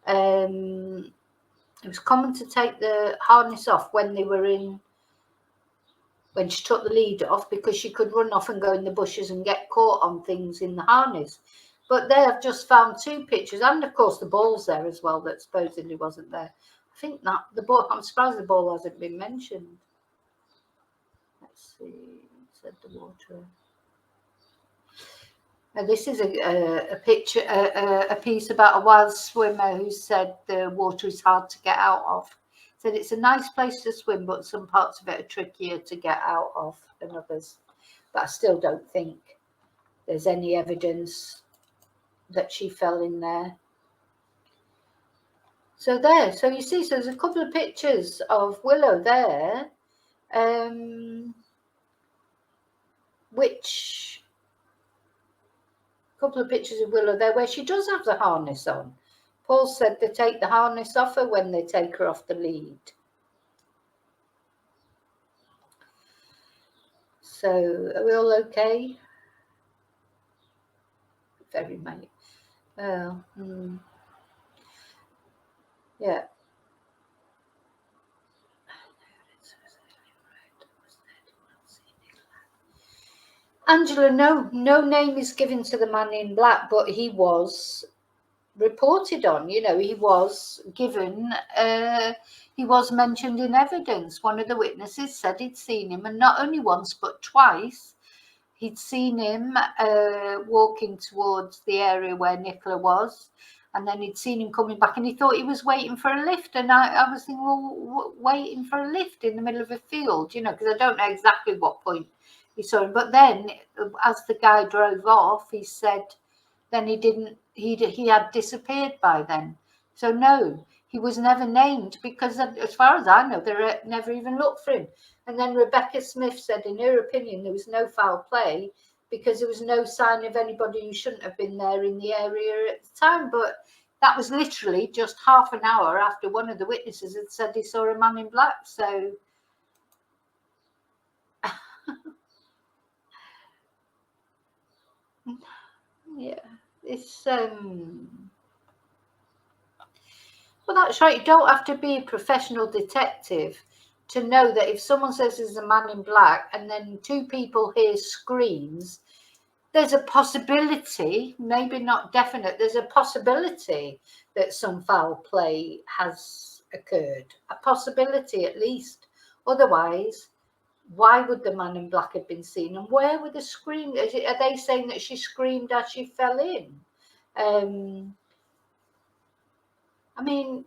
It was common to take the harness off when she took the lead off, because she could run off and go in the bushes and get caught on things in the harness. But there I've just found 2 pictures, and of course the ball's there as well that supposedly wasn't there. I think that the ball, I'm surprised the ball hasn't been mentioned. Let's see. Said the water. This is a picture, a piece about a wild swimmer who said the water is hard to get out of. Said it's a nice place to swim, but some parts of it are trickier to get out of than others. But I still don't think there's any evidence that she fell in there. So there, so you see, so there's a couple of pictures of Willow there, which couple of pictures of Willow there where she does have the harness on. Paul said they take the harness off her when they take her off the lead. So are we all okay? Very mate. Well, yeah. Angela, no name is given to the man in black, but he was reported on, you know, he was given, he was mentioned in evidence. One of the witnesses said he'd seen him, and not only once but twice. He'd seen him walking towards the area where Nicola was, and then he'd seen him coming back, and he thought he was waiting for a lift. And I was thinking, well, waiting for a lift in the middle of a field, you know, because I don't know exactly what point he saw him. But then, as the guy drove off, he said then he had disappeared by then. So no, he was never named, because as far as I know, they never even looked for him. And then Rebecca Smith said, in her opinion, there was no foul play because there was no sign of anybody who shouldn't have been there in the area at the time. But that was literally just half an hour after one of the witnesses had said he saw a man in black. So yeah, it's well, that's right. You don't have to be a professional detective to know that if someone says there's a man in black and then two people hear screams, there's a possibility, maybe not definite, there's a possibility that some foul play has occurred. A possibility at least. Otherwise, why would the man in black have been seen? And where were the screams? Are they saying that she screamed as she fell in? I mean,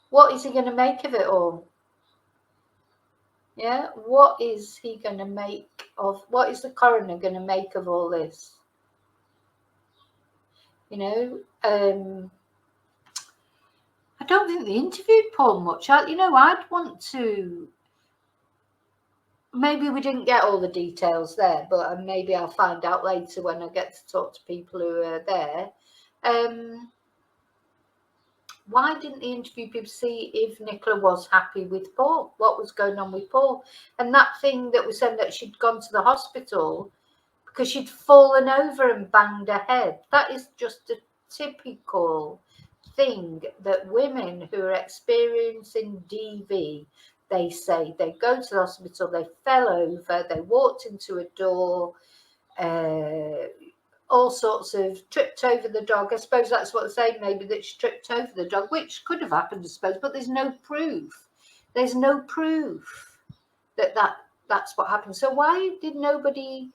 what is he going to make of it all? Yeah, what is he going to make of, what is the coroner going to make of all this? You know, I don't think they interviewed Paul much. I'd want to, maybe we didn't get all the details there, but maybe I'll find out later when I get to talk to people who are there. Why didn't the interview people see if Nicola was happy with Paul? What was going on with Paul? And that thing that was said that she'd gone to the hospital because she'd fallen over and banged her head. That is just a typical thing that women who are experiencing DV, they say they go to the hospital, they fell over, they walked into a door, all sorts of, tripped over the dog. I suppose that's what they're saying, maybe that she tripped over the dog, which could have happened, I suppose, but there's no proof. There's no proof that that's what happened. So why did nobody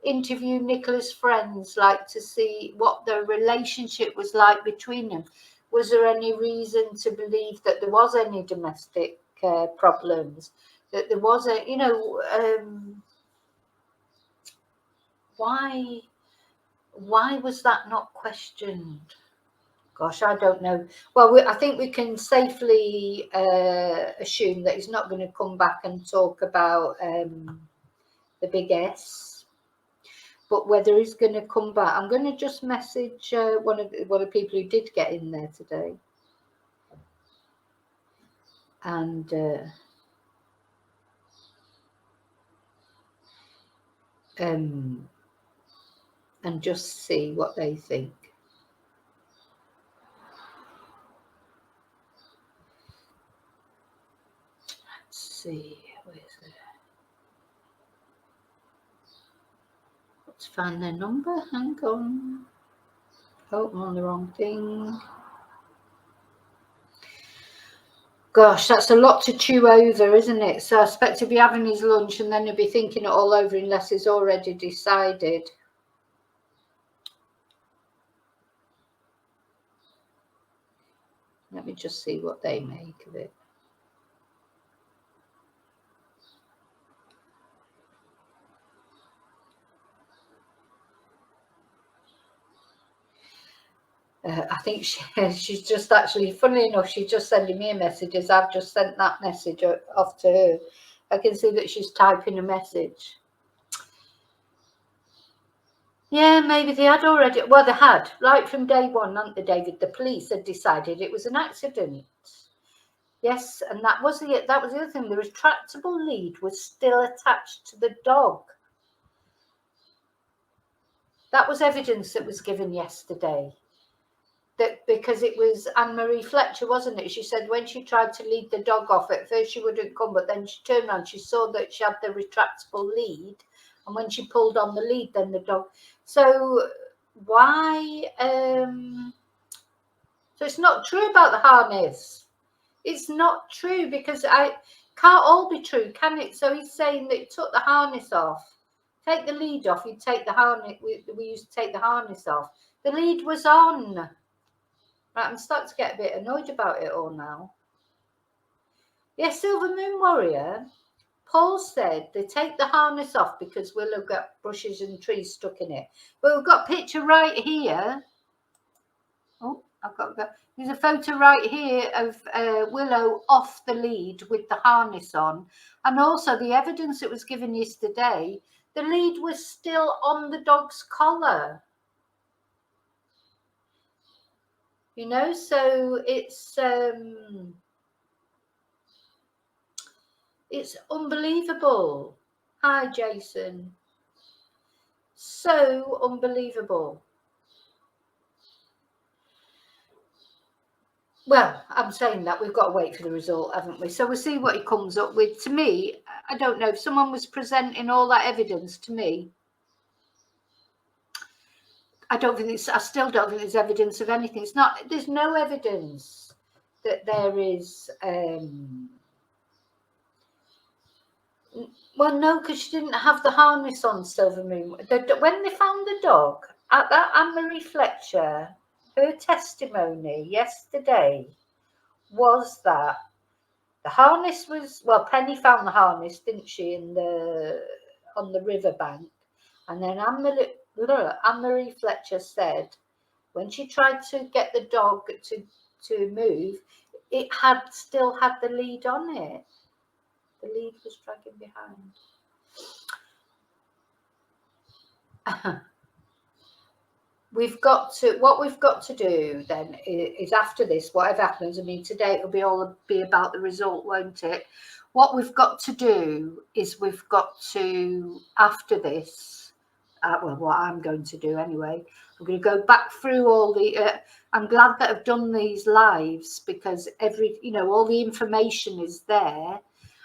interview Nicola's friends, like to see what the relationship was like between them? Was there any reason to believe that there was any domestic problems? That there was a, why was that not questioned? Gosh, I don't know. Well, I think we can safely assume that he's not going to come back and talk about the big S. But whether he's going to come back, I'm going to just message one of the people who did get in there today, and just see what they think. Let's see, where's it? Let's find their number. Hang on. Oh, I'm on the wrong thing. Gosh, that's a lot to chew over, isn't it? So I expect to be having his lunch and then he'll be thinking it all over unless he's already decided. Let me just see what they make of it. I think she's just actually, funny enough, she's just sending me a message as I've just sent that message off to her. I can see that she's typing a message. Yeah, maybe they had already. Well, they had, right from day one, hadn't they, David? The police had decided it was an accident. Yes, and that was the other thing. The retractable lead was still attached to the dog. That was evidence that was given yesterday. That because it was Anne-Marie Fletcher, wasn't it? She said when she tried to lead the dog off, at first she wouldn't come, but then she turned around, she saw that she had the retractable lead, and when she pulled on the lead, then the dog. So why? So it's not true about the harness. It's not true because I can't all be true, can it? So he's saying that he took the harness off. Take the lead off. You take the harness. We used to take the harness off. The lead was on. Right, I'm starting to get a bit annoyed about it all now. Yes, Silver Moon Warrior. Paul said they take the harness off because Willow got bushes and trees stuck in it. But we've got a picture right here. Oh, I've got to go. There's a photo right here of Willow off the lead with the harness on. And also the evidence that was given yesterday, the lead was still on the dog's collar. You know, so it's unbelievable. Hi, Jason. So unbelievable. Well, I'm saying that we've got to wait for the result, haven't we? So we'll see what he comes up with. To me, I don't know, if someone was presenting all that evidence to me, I still don't think there's evidence of anything. There's no evidence that there is, well, no, because she didn't have the harness on, Silver Moon. When they found the dog, at that Anne-Marie Fletcher, her testimony yesterday was that the harness was, well, Penny found the harness, didn't she, on the riverbank. And then Anne-Marie Fletcher said when she tried to get the dog to move, it still had the lead on it. The lead was dragging behind. What we've got to do then is after this, whatever happens, I mean, today it'll be about the result, won't it? What we've got to do is we've got to, after this, well, what I'm going to do anyway, I'm going to go back through all the, I'm glad that I've done these lives because all the information is there.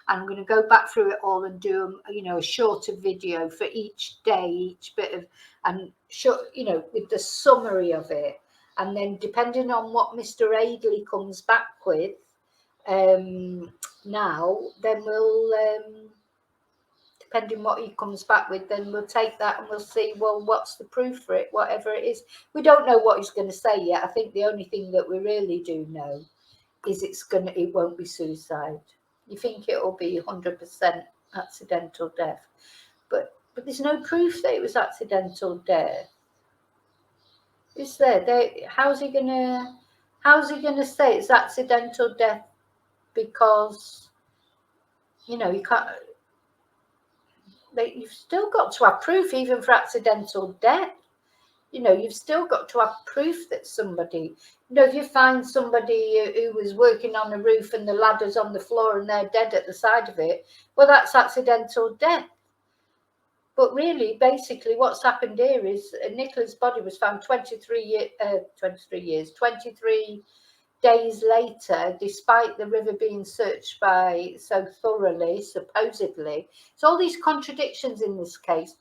And I'm going to go back through it all and do, a shorter video for each day, each bit of, and with the summary of it. And then depending on what Mr. Aidley comes back with now, then we'll, depending what he comes back with, then we'll take that and we'll see, well, what's the proof for it, whatever it is. We don't know what he's going to say yet. I think the only thing that we really do know is it won't be suicide. You think it will be 100% accidental death, but there's no proof that it was accidental death. Is there? How's he gonna say it's accidental death? Because you can't. You've still got to have proof, even for accidental death. You've still got to have proof that somebody, if you find somebody who was working on a roof and the ladder's on the floor and they're dead at the side of it, well, that's accidental death. But really, basically, what's happened here is Nicola's body was found 23 days later, despite the river being searched by so thoroughly, supposedly. So all these contradictions in this case.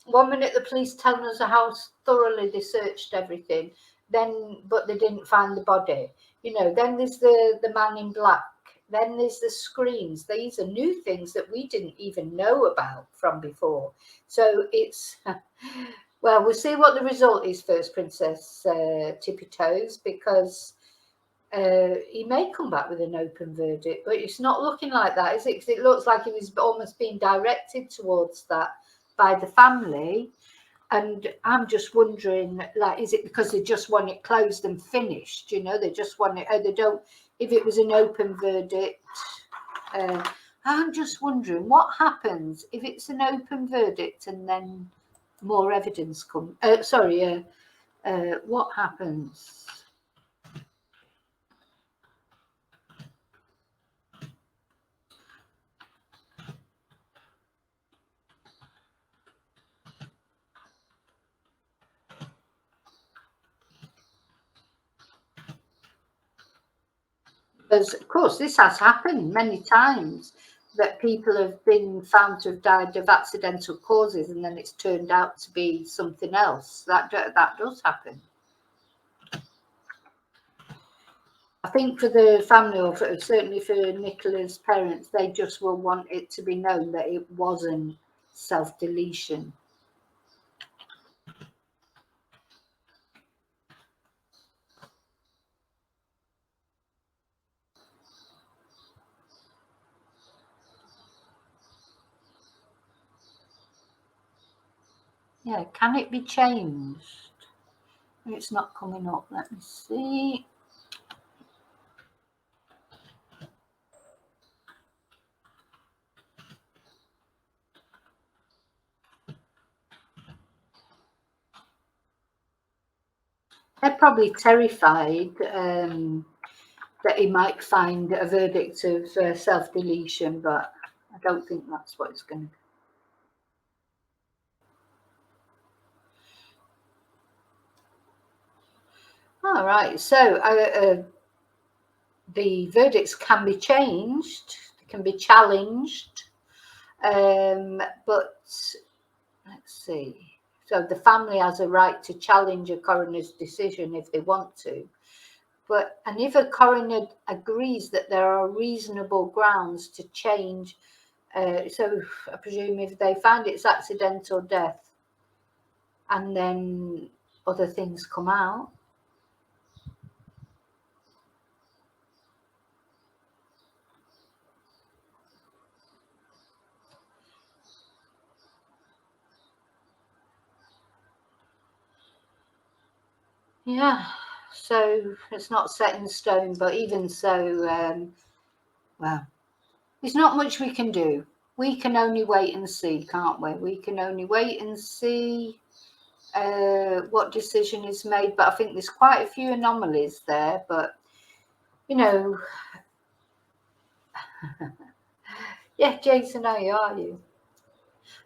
One minute the police telling us how thoroughly they searched everything, but they didn't find the body. Then there's the man in black Then there's the screens. These are new things that we didn't even know about from before. So it's, well, we'll see what the result is first, Princess Tippy Toes, because he may come back with an open verdict, but it's not looking like that, is it? Because it looks like he was almost being directed towards that by the family. And I'm just wondering, like, is it because they just want it closed and finished? You know, they just want it, they don't, if it was an open verdict, I'm just wondering what happens if it's an open verdict and then more evidence comes. What happens? Because, of course, this has happened many times, that people have been found to have died of accidental causes and then it's turned out to be something else. That does happen. I think for the family, or certainly for Nicola's parents, they just will want it to be known that it wasn't self-deletion. Yeah, can it be changed? It's not coming up. Let me see. They're probably terrified that he might find a verdict of self-deletion, but I don't think that's what it's going to be. All right, so the verdicts can be changed, they can be challenged, but let's see. So the family has a right to challenge a coroner's decision if they want to. And if a coroner agrees that there are reasonable grounds to change, so I presume if they find it's accidental death and then other things come out. Yeah, so it's not set in stone, but even so, well, there's not much we can do. We can only wait and see, can't we? We can only wait and see what decision is made. But I think there's quite a few anomalies there. But, you know, yeah, Jason, how are you?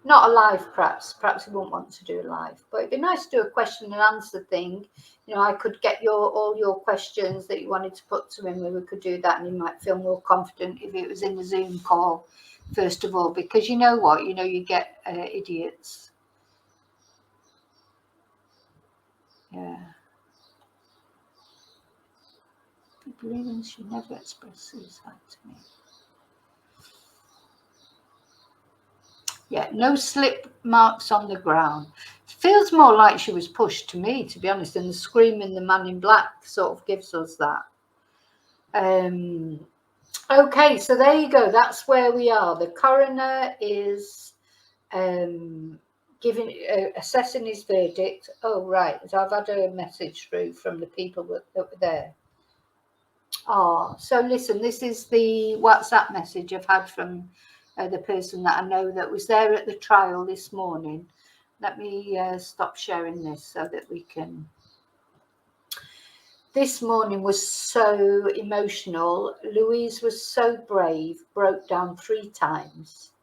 Not a live, perhaps. Perhaps we won't want to do a live, but it'd be nice to do a question and answer thing. You know, I could get all your questions that you wanted to put to him, and we could do that, and you might feel more confident if it was in the Zoom call, first of all, because you know what, you know, you get idiots. Yeah. People even should never express suicide to me. Yeah, no slip marks on the ground. It feels more like she was pushed to me, to be honest, and the screaming the man in black sort of gives us that. Okay, so there you go. That's where we are. The coroner is assessing his verdict. Oh, right. So I've had a message through from the people that were there. Oh, so listen, this is the WhatsApp message I've had from the person that I know that was there at the trial this morning. Let me stop sharing this so that we can. This morning was so emotional. Louise was so brave, broke down 3 times,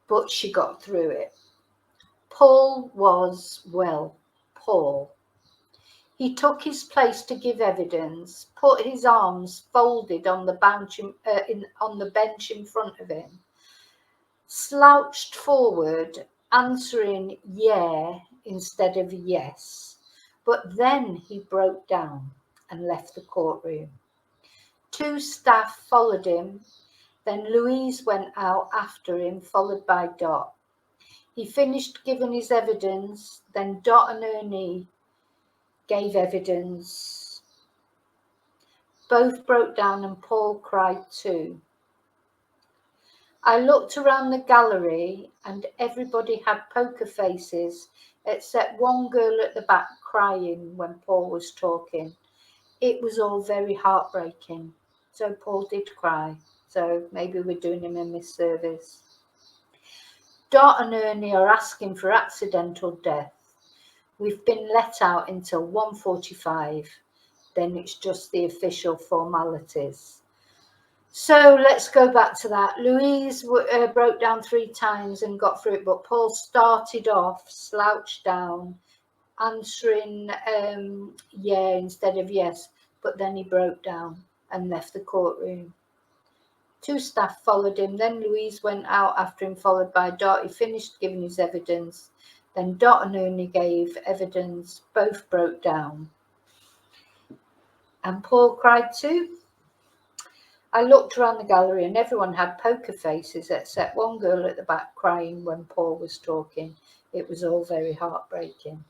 but she got through it. Paul was, well, Paul. He took his place to give evidence, put his arms folded on the bench in front of him, slouched forward, answering yeah instead of yes. But then he broke down and left the courtroom. 2 staff followed him. Then Louise went out after him, followed by Dot. He finished giving his evidence. Then Dot and Ernie gave evidence. Both broke down and Paul cried too. I looked around the gallery and everybody had poker faces except one girl at the back crying when Paul was talking. It was all very heartbreaking. So Paul did cry. So maybe we're doing him a misservice. Dot and Ernie are asking for accidental death. We've been let out until 1:45. Then it's just the official formalities. So let's go back to that. Louise broke down 3 times and got through it, but Paul started off, slouched down, answering yeah instead of yes, but then he broke down and left the courtroom. 2 staff followed him. Then Louise went out after him, followed by Dot. He finished giving his evidence. Then Dot and Ernie gave evidence. Both broke down. And Paul cried too. I looked around the gallery and everyone had poker faces except one girl at the back crying when Paul was talking. It was all very heartbreaking.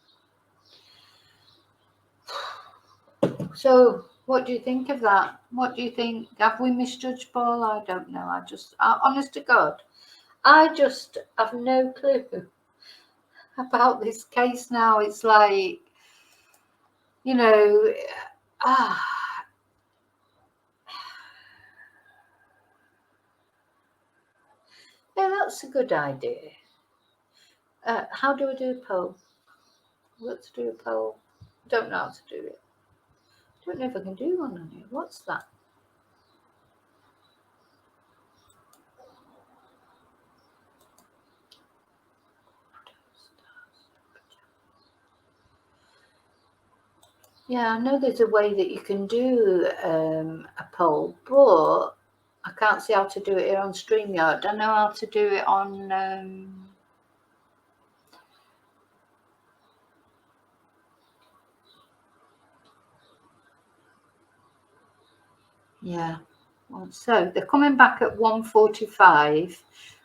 So what do you think of that? What do you think? Have we misjudged Paul? I don't know. Honest to God, I just have no clue about this case now. It's like, you know, yeah, that's a good idea. How do I do a poll? Let's do a poll. Don't know how to do it. Don't know if I can do one on here. What's that? Yeah, I know there's a way that you can do a poll, but I can't see how to do it here on StreamYard. I know how to do it on yeah. So they're coming back at 1:45,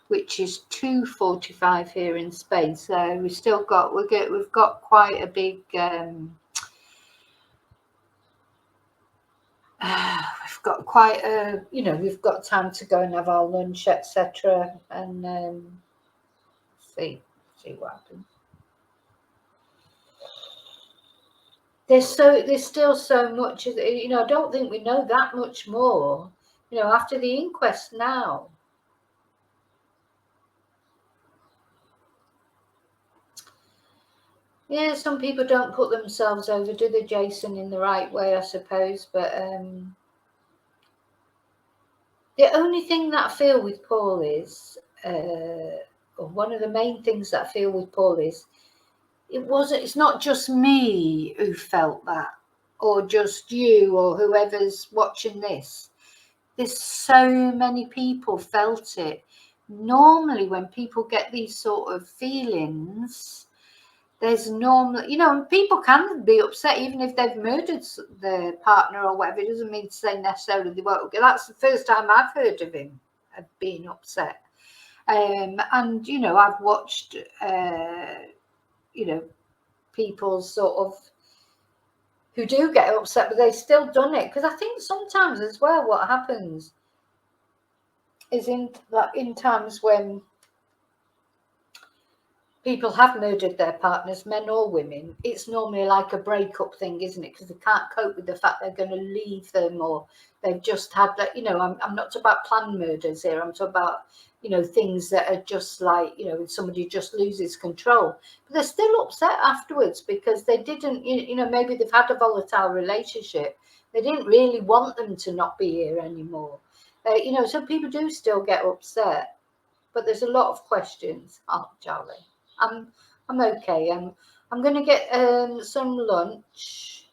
which is 2:45 here in Spain. So we've got quite a big we've got quite a we've got time to go and have our lunch, etc. And see what happens. There's still so much, I don't think we know that much more, after the inquest now. Yeah, some people don't put themselves over, do they, Jason, in the right way, I suppose. But the only thing that I feel with Paul is, or one of the main things that I feel with Paul is, it's not just me who felt that, or just you, or whoever's watching this. There's so many people felt it. Normally, when people get these sort of feelings, there's normally, people can be upset even if they've murdered their partner or whatever. It doesn't mean to say necessarily they won't. That's the first time I've heard of him being upset. And I've watched people sort of who do get upset, but they've still done it. Because I think sometimes as well, what happens is in times when people have murdered their partners, men or women, it's normally like a breakup thing, isn't it? Because they can't cope with the fact they're going to leave them, or they've just had that, I'm not talking about planned murders here. I'm talking about, things that are just like, somebody just loses control. But they're still upset afterwards because they didn't, maybe they've had a volatile relationship. They didn't really want them to not be here anymore. So people do still get upset. But there's a lot of questions. Oh, Charlie. I'm okay. I'm going to get some lunch.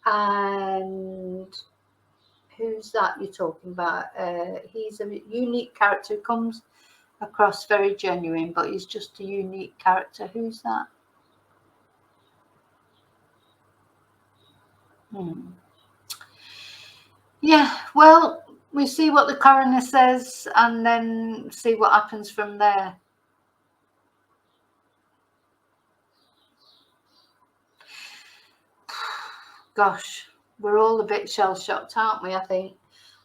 And who's that you're talking about? He's a unique character who comes across very genuine, but he's just a unique character. Who's that? Yeah, well, we see what the coroner says and then see what happens from there. Gosh, we're all a bit shell-shocked, aren't we? I think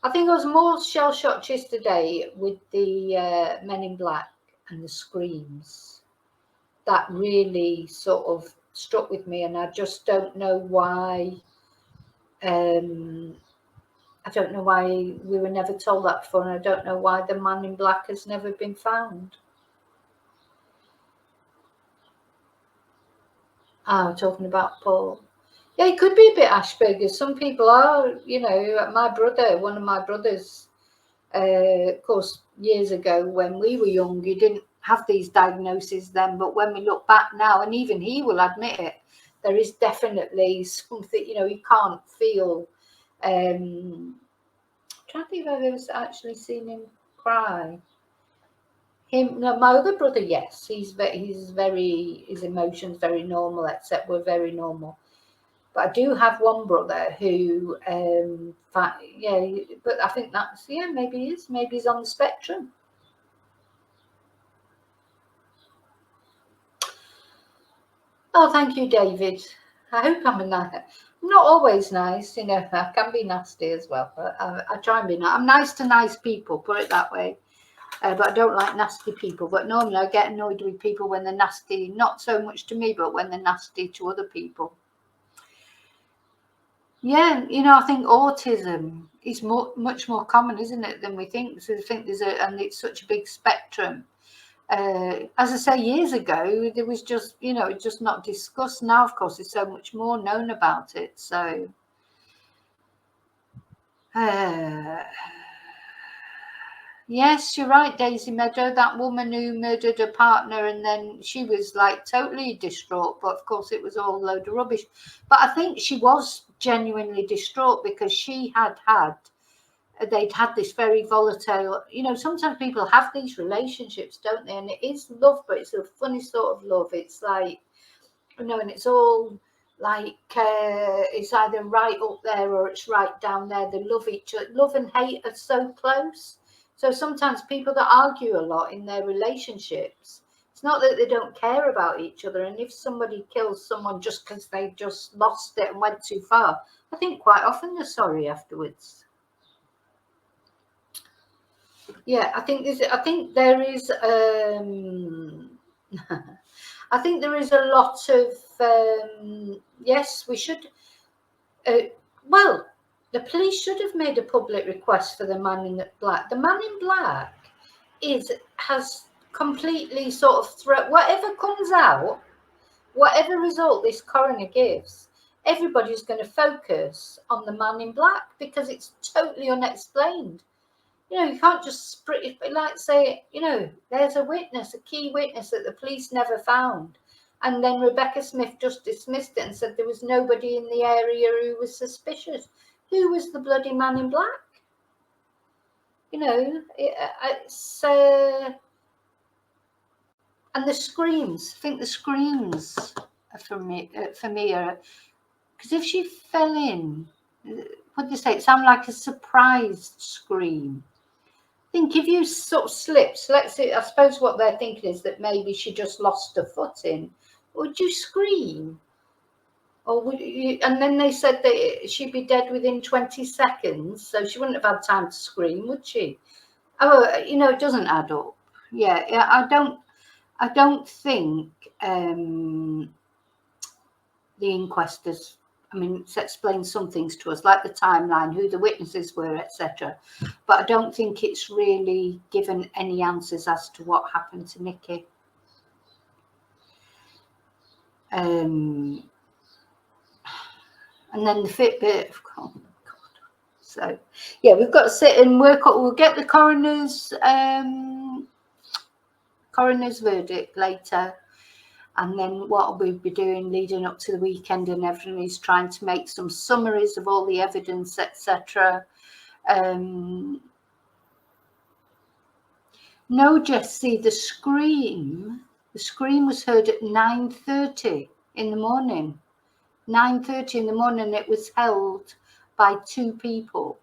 I was more shell-shocked yesterday with the Men in Black and the screams. That really sort of struck with me, and I just don't know why. I don't know why we were never told that before, and I don't know why the man in black has never been found. Oh, talking about Paul. Yeah, he could be a bit Asperger's. Some people are, you know, one of my brothers, of course, years ago when we were young, he didn't have these diagnoses then, but when we look back now, and even he will admit it, there is definitely something, you know, he can't feel. I'm trying to think if I've ever actually seen him cry. No, my other brother, yes, his emotions very normal, except we're very normal. But I do have one brother who, yeah, but I think that's, yeah, maybe he's on the spectrum. Oh, thank you, David. I hope I'm not always nice, you know. I can be nasty as well, but I try and be nice. I'm nice to nice people, put it that way. But I don't like nasty people. But normally I get annoyed with people when they're nasty, not so much to me, but when they're nasty to other people. Yeah, you know, I think autism is much more common, isn't it, than we think. So I think and it's such a big spectrum. As I say, years ago, there was just, you know, just not discussed. Now, of course, there's so much more known about it. So, yes, you're right, Daisy Meadow. That woman who murdered her partner, and then she was like totally distraught. But of course, it was all a load of rubbish. But I think she was genuinely distraught because they'd had this very volatile, you know, sometimes people have these relationships, don't they? And it is love, but it's a funny sort of love. It's like, you know, and it's all like it's either right up there or it's right down there. They love each other. Love and hate are so close. So sometimes people that argue a lot in their relationships, it's not that they don't care about each other. And if somebody kills someone just because they just lost it and went too far, I think quite often they're sorry afterwards. Yeah, I think there is I think there is a lot of yes, we should well, the police should have made a public request for the man in black. The man in black has completely sort of whatever comes out, whatever result this coroner gives, everybody's going to focus on the man in black because it's totally unexplained. You know, you can't just like say, you know, there's a witness, a key witness that the police never found. And then Rebecca Smith just dismissed it and said there was nobody in the area who was suspicious. Who was the bloody man in black? You know, it's and the screams. I think the screams for me are because if she fell in, what do you say? It sounded like a surprised scream. I think if you sort of slips, let's say, I suppose what they're thinking is that maybe she just lost her footing. Would you scream? Or would you? And then they said that she'd be dead within 20 seconds, so she wouldn't have had time to scream, would she? Oh, you know, it doesn't add up. Yeah, I don't think the inquest has. I mean, it's explained some things to us, like the timeline, who the witnesses were, etc. But I don't think it's really given any answers as to what happened to Nikki. And then the Fitbit. Oh God. So yeah, we've got to sit and work. We'll get the coroner's verdict later. And then what we'll be doing leading up to the weekend and everything is trying to make some summaries of all the evidence, etc. No, Jessie, the scream was heard at 9:30 in the morning. 9:30 in the morning, it was held by two people.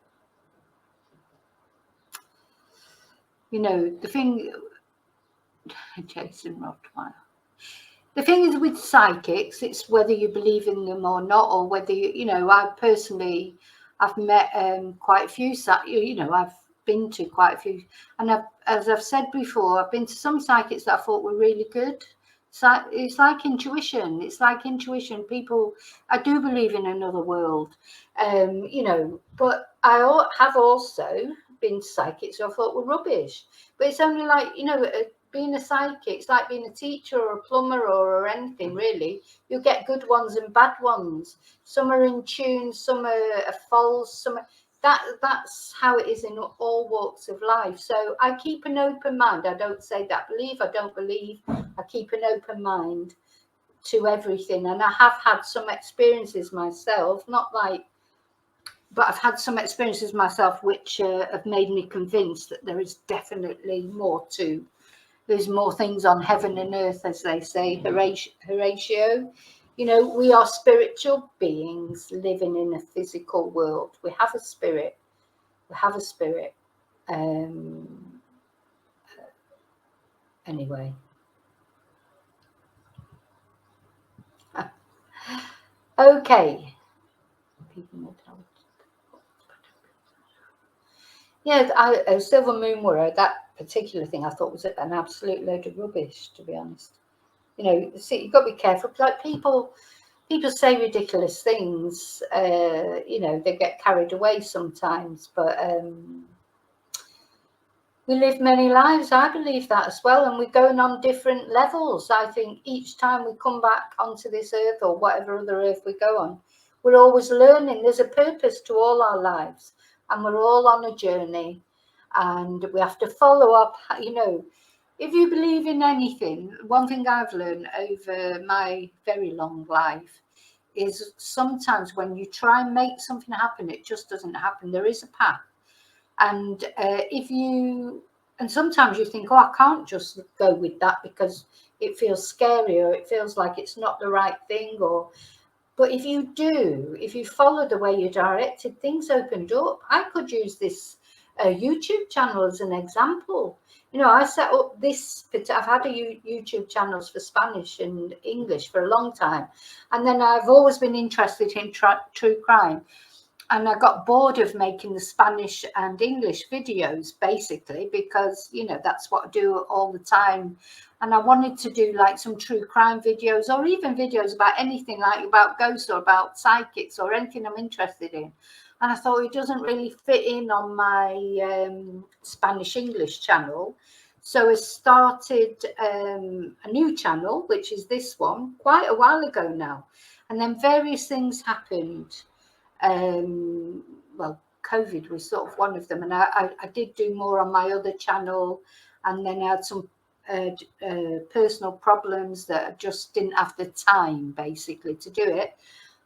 You know, the thing, Jason Rottweiler. The thing is with psychics, it's whether you believe in them or not, or whether you know. I've met quite a few. You know, I've been to quite a few, and as I've said before, I've been to some psychics that I thought were really good. So it's like intuition. It's like intuition. People, I do believe in another world, you know, but I have also been to psychics who I thought were rubbish. But it's only like, you know, being a psychic, it's like being a teacher or a plumber or anything, really. You get good ones and bad ones. Some are in tune, some are false, some are, that's how it is in all walks of life. So I keep an open mind. I don't say that I believe, I don't believe. I keep an open mind to everything. And I have had some experiences myself, not like, but I've had some experiences myself which have made me convinced that there is definitely more to. There's more things on heaven and earth, as they say, Horatio. You know, we are spiritual beings living in a physical world. We have a spirit. We have a spirit. Anyway. Okay. Yeah, a silver moon mirror, that particular thing I thought was an absolute load of rubbish, to be honest. You know, see, you've got to be careful. Like people say ridiculous things. You know, they get carried away sometimes, but we live many lives. I believe that as well, and we're going on different levels. I think each time we come back onto this earth or whatever other earth we go on, we're always learning. There's a purpose to all our lives, and we're all on a journey, and we have to follow up. You know, if you believe in anything, one thing I've learned over my very long life is sometimes when you try and make something happen, it just doesn't happen. There is a path. And and sometimes you think, oh, I can't just go with that because it feels scary or it feels like it's not the right thing. But if you follow the way you're directed, things opened up. I could use this YouTube channel as an example. You know, I set up this, I've had a YouTube channels for Spanish and English for a long time. And then I've always been interested in true crime. And I got bored of making the Spanish and English videos, basically, because, you know, that's what I do all the time. And I wanted to do like some true crime videos or even videos about anything, like about ghosts or about psychics or anything I'm interested in. And I thought it doesn't really fit in on my Spanish English channel. So I started a new channel, which is this one, quite a while ago now. And then various things happened. Well, COVID was sort of one of them, and I did do more on my other channel, and then I had some personal problems that I just didn't have the time basically to do it.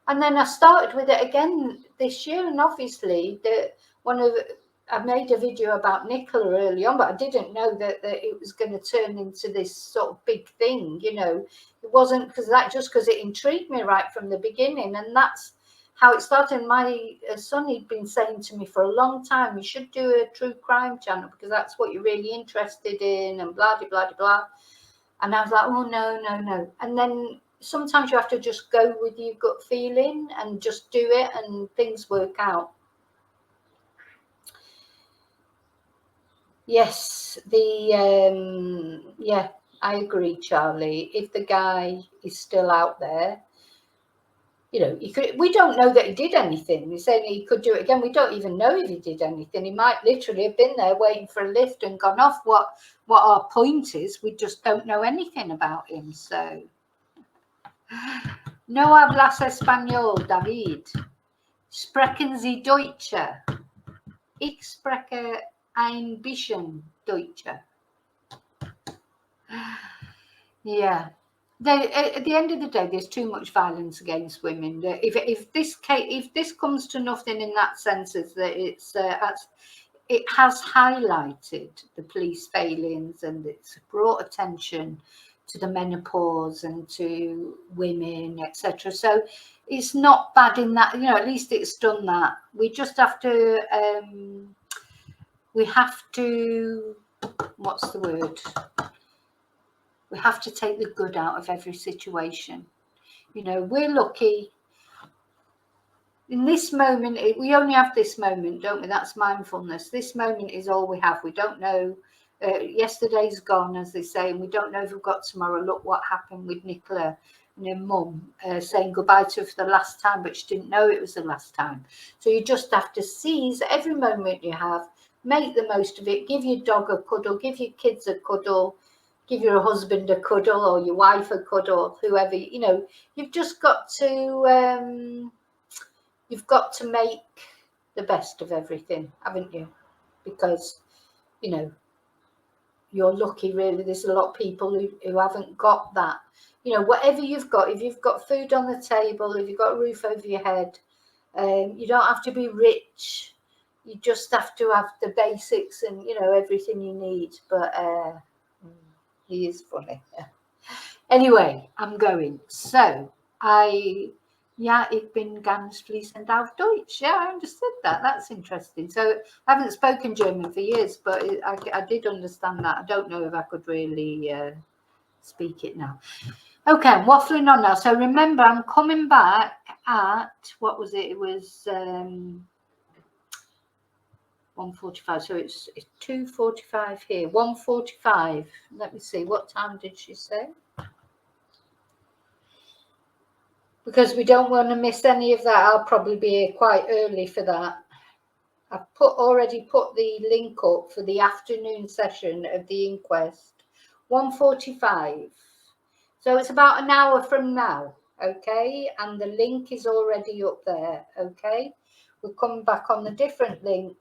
And then I started with it again this year, and obviously I made a video about Nicola early on, but I didn't know that it was going to turn into this sort of big thing. You know, it wasn't because it intrigued me right from the beginning, and that's how it started. My son, he'd been saying to me for a long time, you should do a true crime channel because that's what you're really interested in, and blah, blah, blah, blah. And I was like, oh, no. And then sometimes you have to just go with your gut feeling and just do it, and things work out. Yes, yeah, I agree, Charlie. If the guy is still out there, you know, we don't know that he did anything. He's saying he could do it again. We don't even know if he did anything. He might literally have been there waiting for a lift and gone off. What our point is, we just don't know anything about him. So, no hablas español, David. Sprechen Sie Deutsche? Ich spreche ein bisschen Deutsche. Yeah. At the end of the day, there's too much violence against women. If this comes to nothing in that sense, is that it has highlighted the police failings, and it's brought attention to the menopause and to women, etc. So it's not bad in that, you know, at least it's done that. We just have to what's the word? We have to take the good out of every situation. You know, we're lucky. In this moment, we only have this moment, don't we? That's mindfulness. This moment is all we have. We don't know. Yesterday's gone, as they say, and we don't know if we've got tomorrow. Look what happened with Nicola and her mum saying goodbye to her for the last time, but she didn't know it was the last time. So you just have to seize every moment you have, make the most of it, give your dog a cuddle, give your kids a cuddle, give your husband a cuddle or your wife a cuddle, whoever, you know, you've just got to... you've got to make the best of everything, haven't you? Because, you know, you're lucky, really. There's a lot of people who haven't got that. You know, whatever you've got, if you've got food on the table, if you've got a roof over your head, you don't have to be rich. You just have to have the basics and, you know, everything you need. But he is funny. Anyway, I'm going. So, ja, ich bin ganz fließend auf Deutsch. Yeah, I understood that. That's interesting. So I haven't spoken German for years, but I did understand that. I don't know if I could really speak it now. Okay, I'm waffling on now. So remember, I'm coming back at, what was it? It was 1:45. So it's 2:45 here. 1:45. Let me see. What time did she say? Because we don't want to miss any of that. I'll probably be here quite early for that. I've already put the link up for the afternoon session of the inquest. 1:45. So it's about an hour from now, okay? And the link is already up there, okay? We'll come back on the different link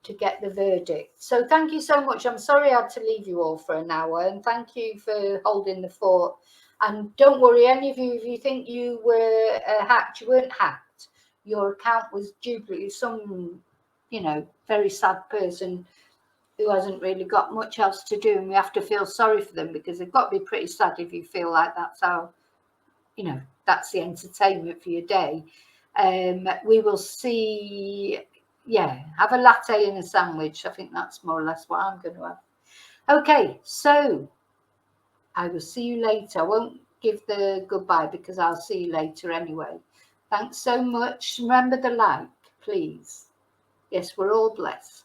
to get the verdict. So thank you so much. I'm sorry I had to leave you all for an hour, and thank you for holding the fort. And don't worry, any of you, if you think you were hacked, you weren't hacked. Your account was duplicated. Some, you know, very sad person who hasn't really got much else to do, and we have to feel sorry for them, because they've got to be pretty sad if you feel like that's how, you know, that's the entertainment for your day. We will see. Yeah, have a latte and a sandwich. I think that's more or less what I'm going to have. Okay, so I will see you later. I won't give the goodbye because I'll see you later anyway. Thanks so much. Remember the like, please. Yes, we're all blessed.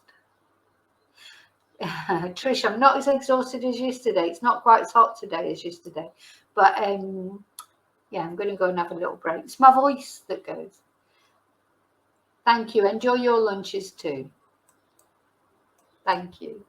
Trish, I'm not as exhausted as yesterday. It's not quite as hot today as yesterday. But yeah, I'm going to go and have a little break. It's my voice that goes. Thank you. Enjoy your lunches too. Thank you.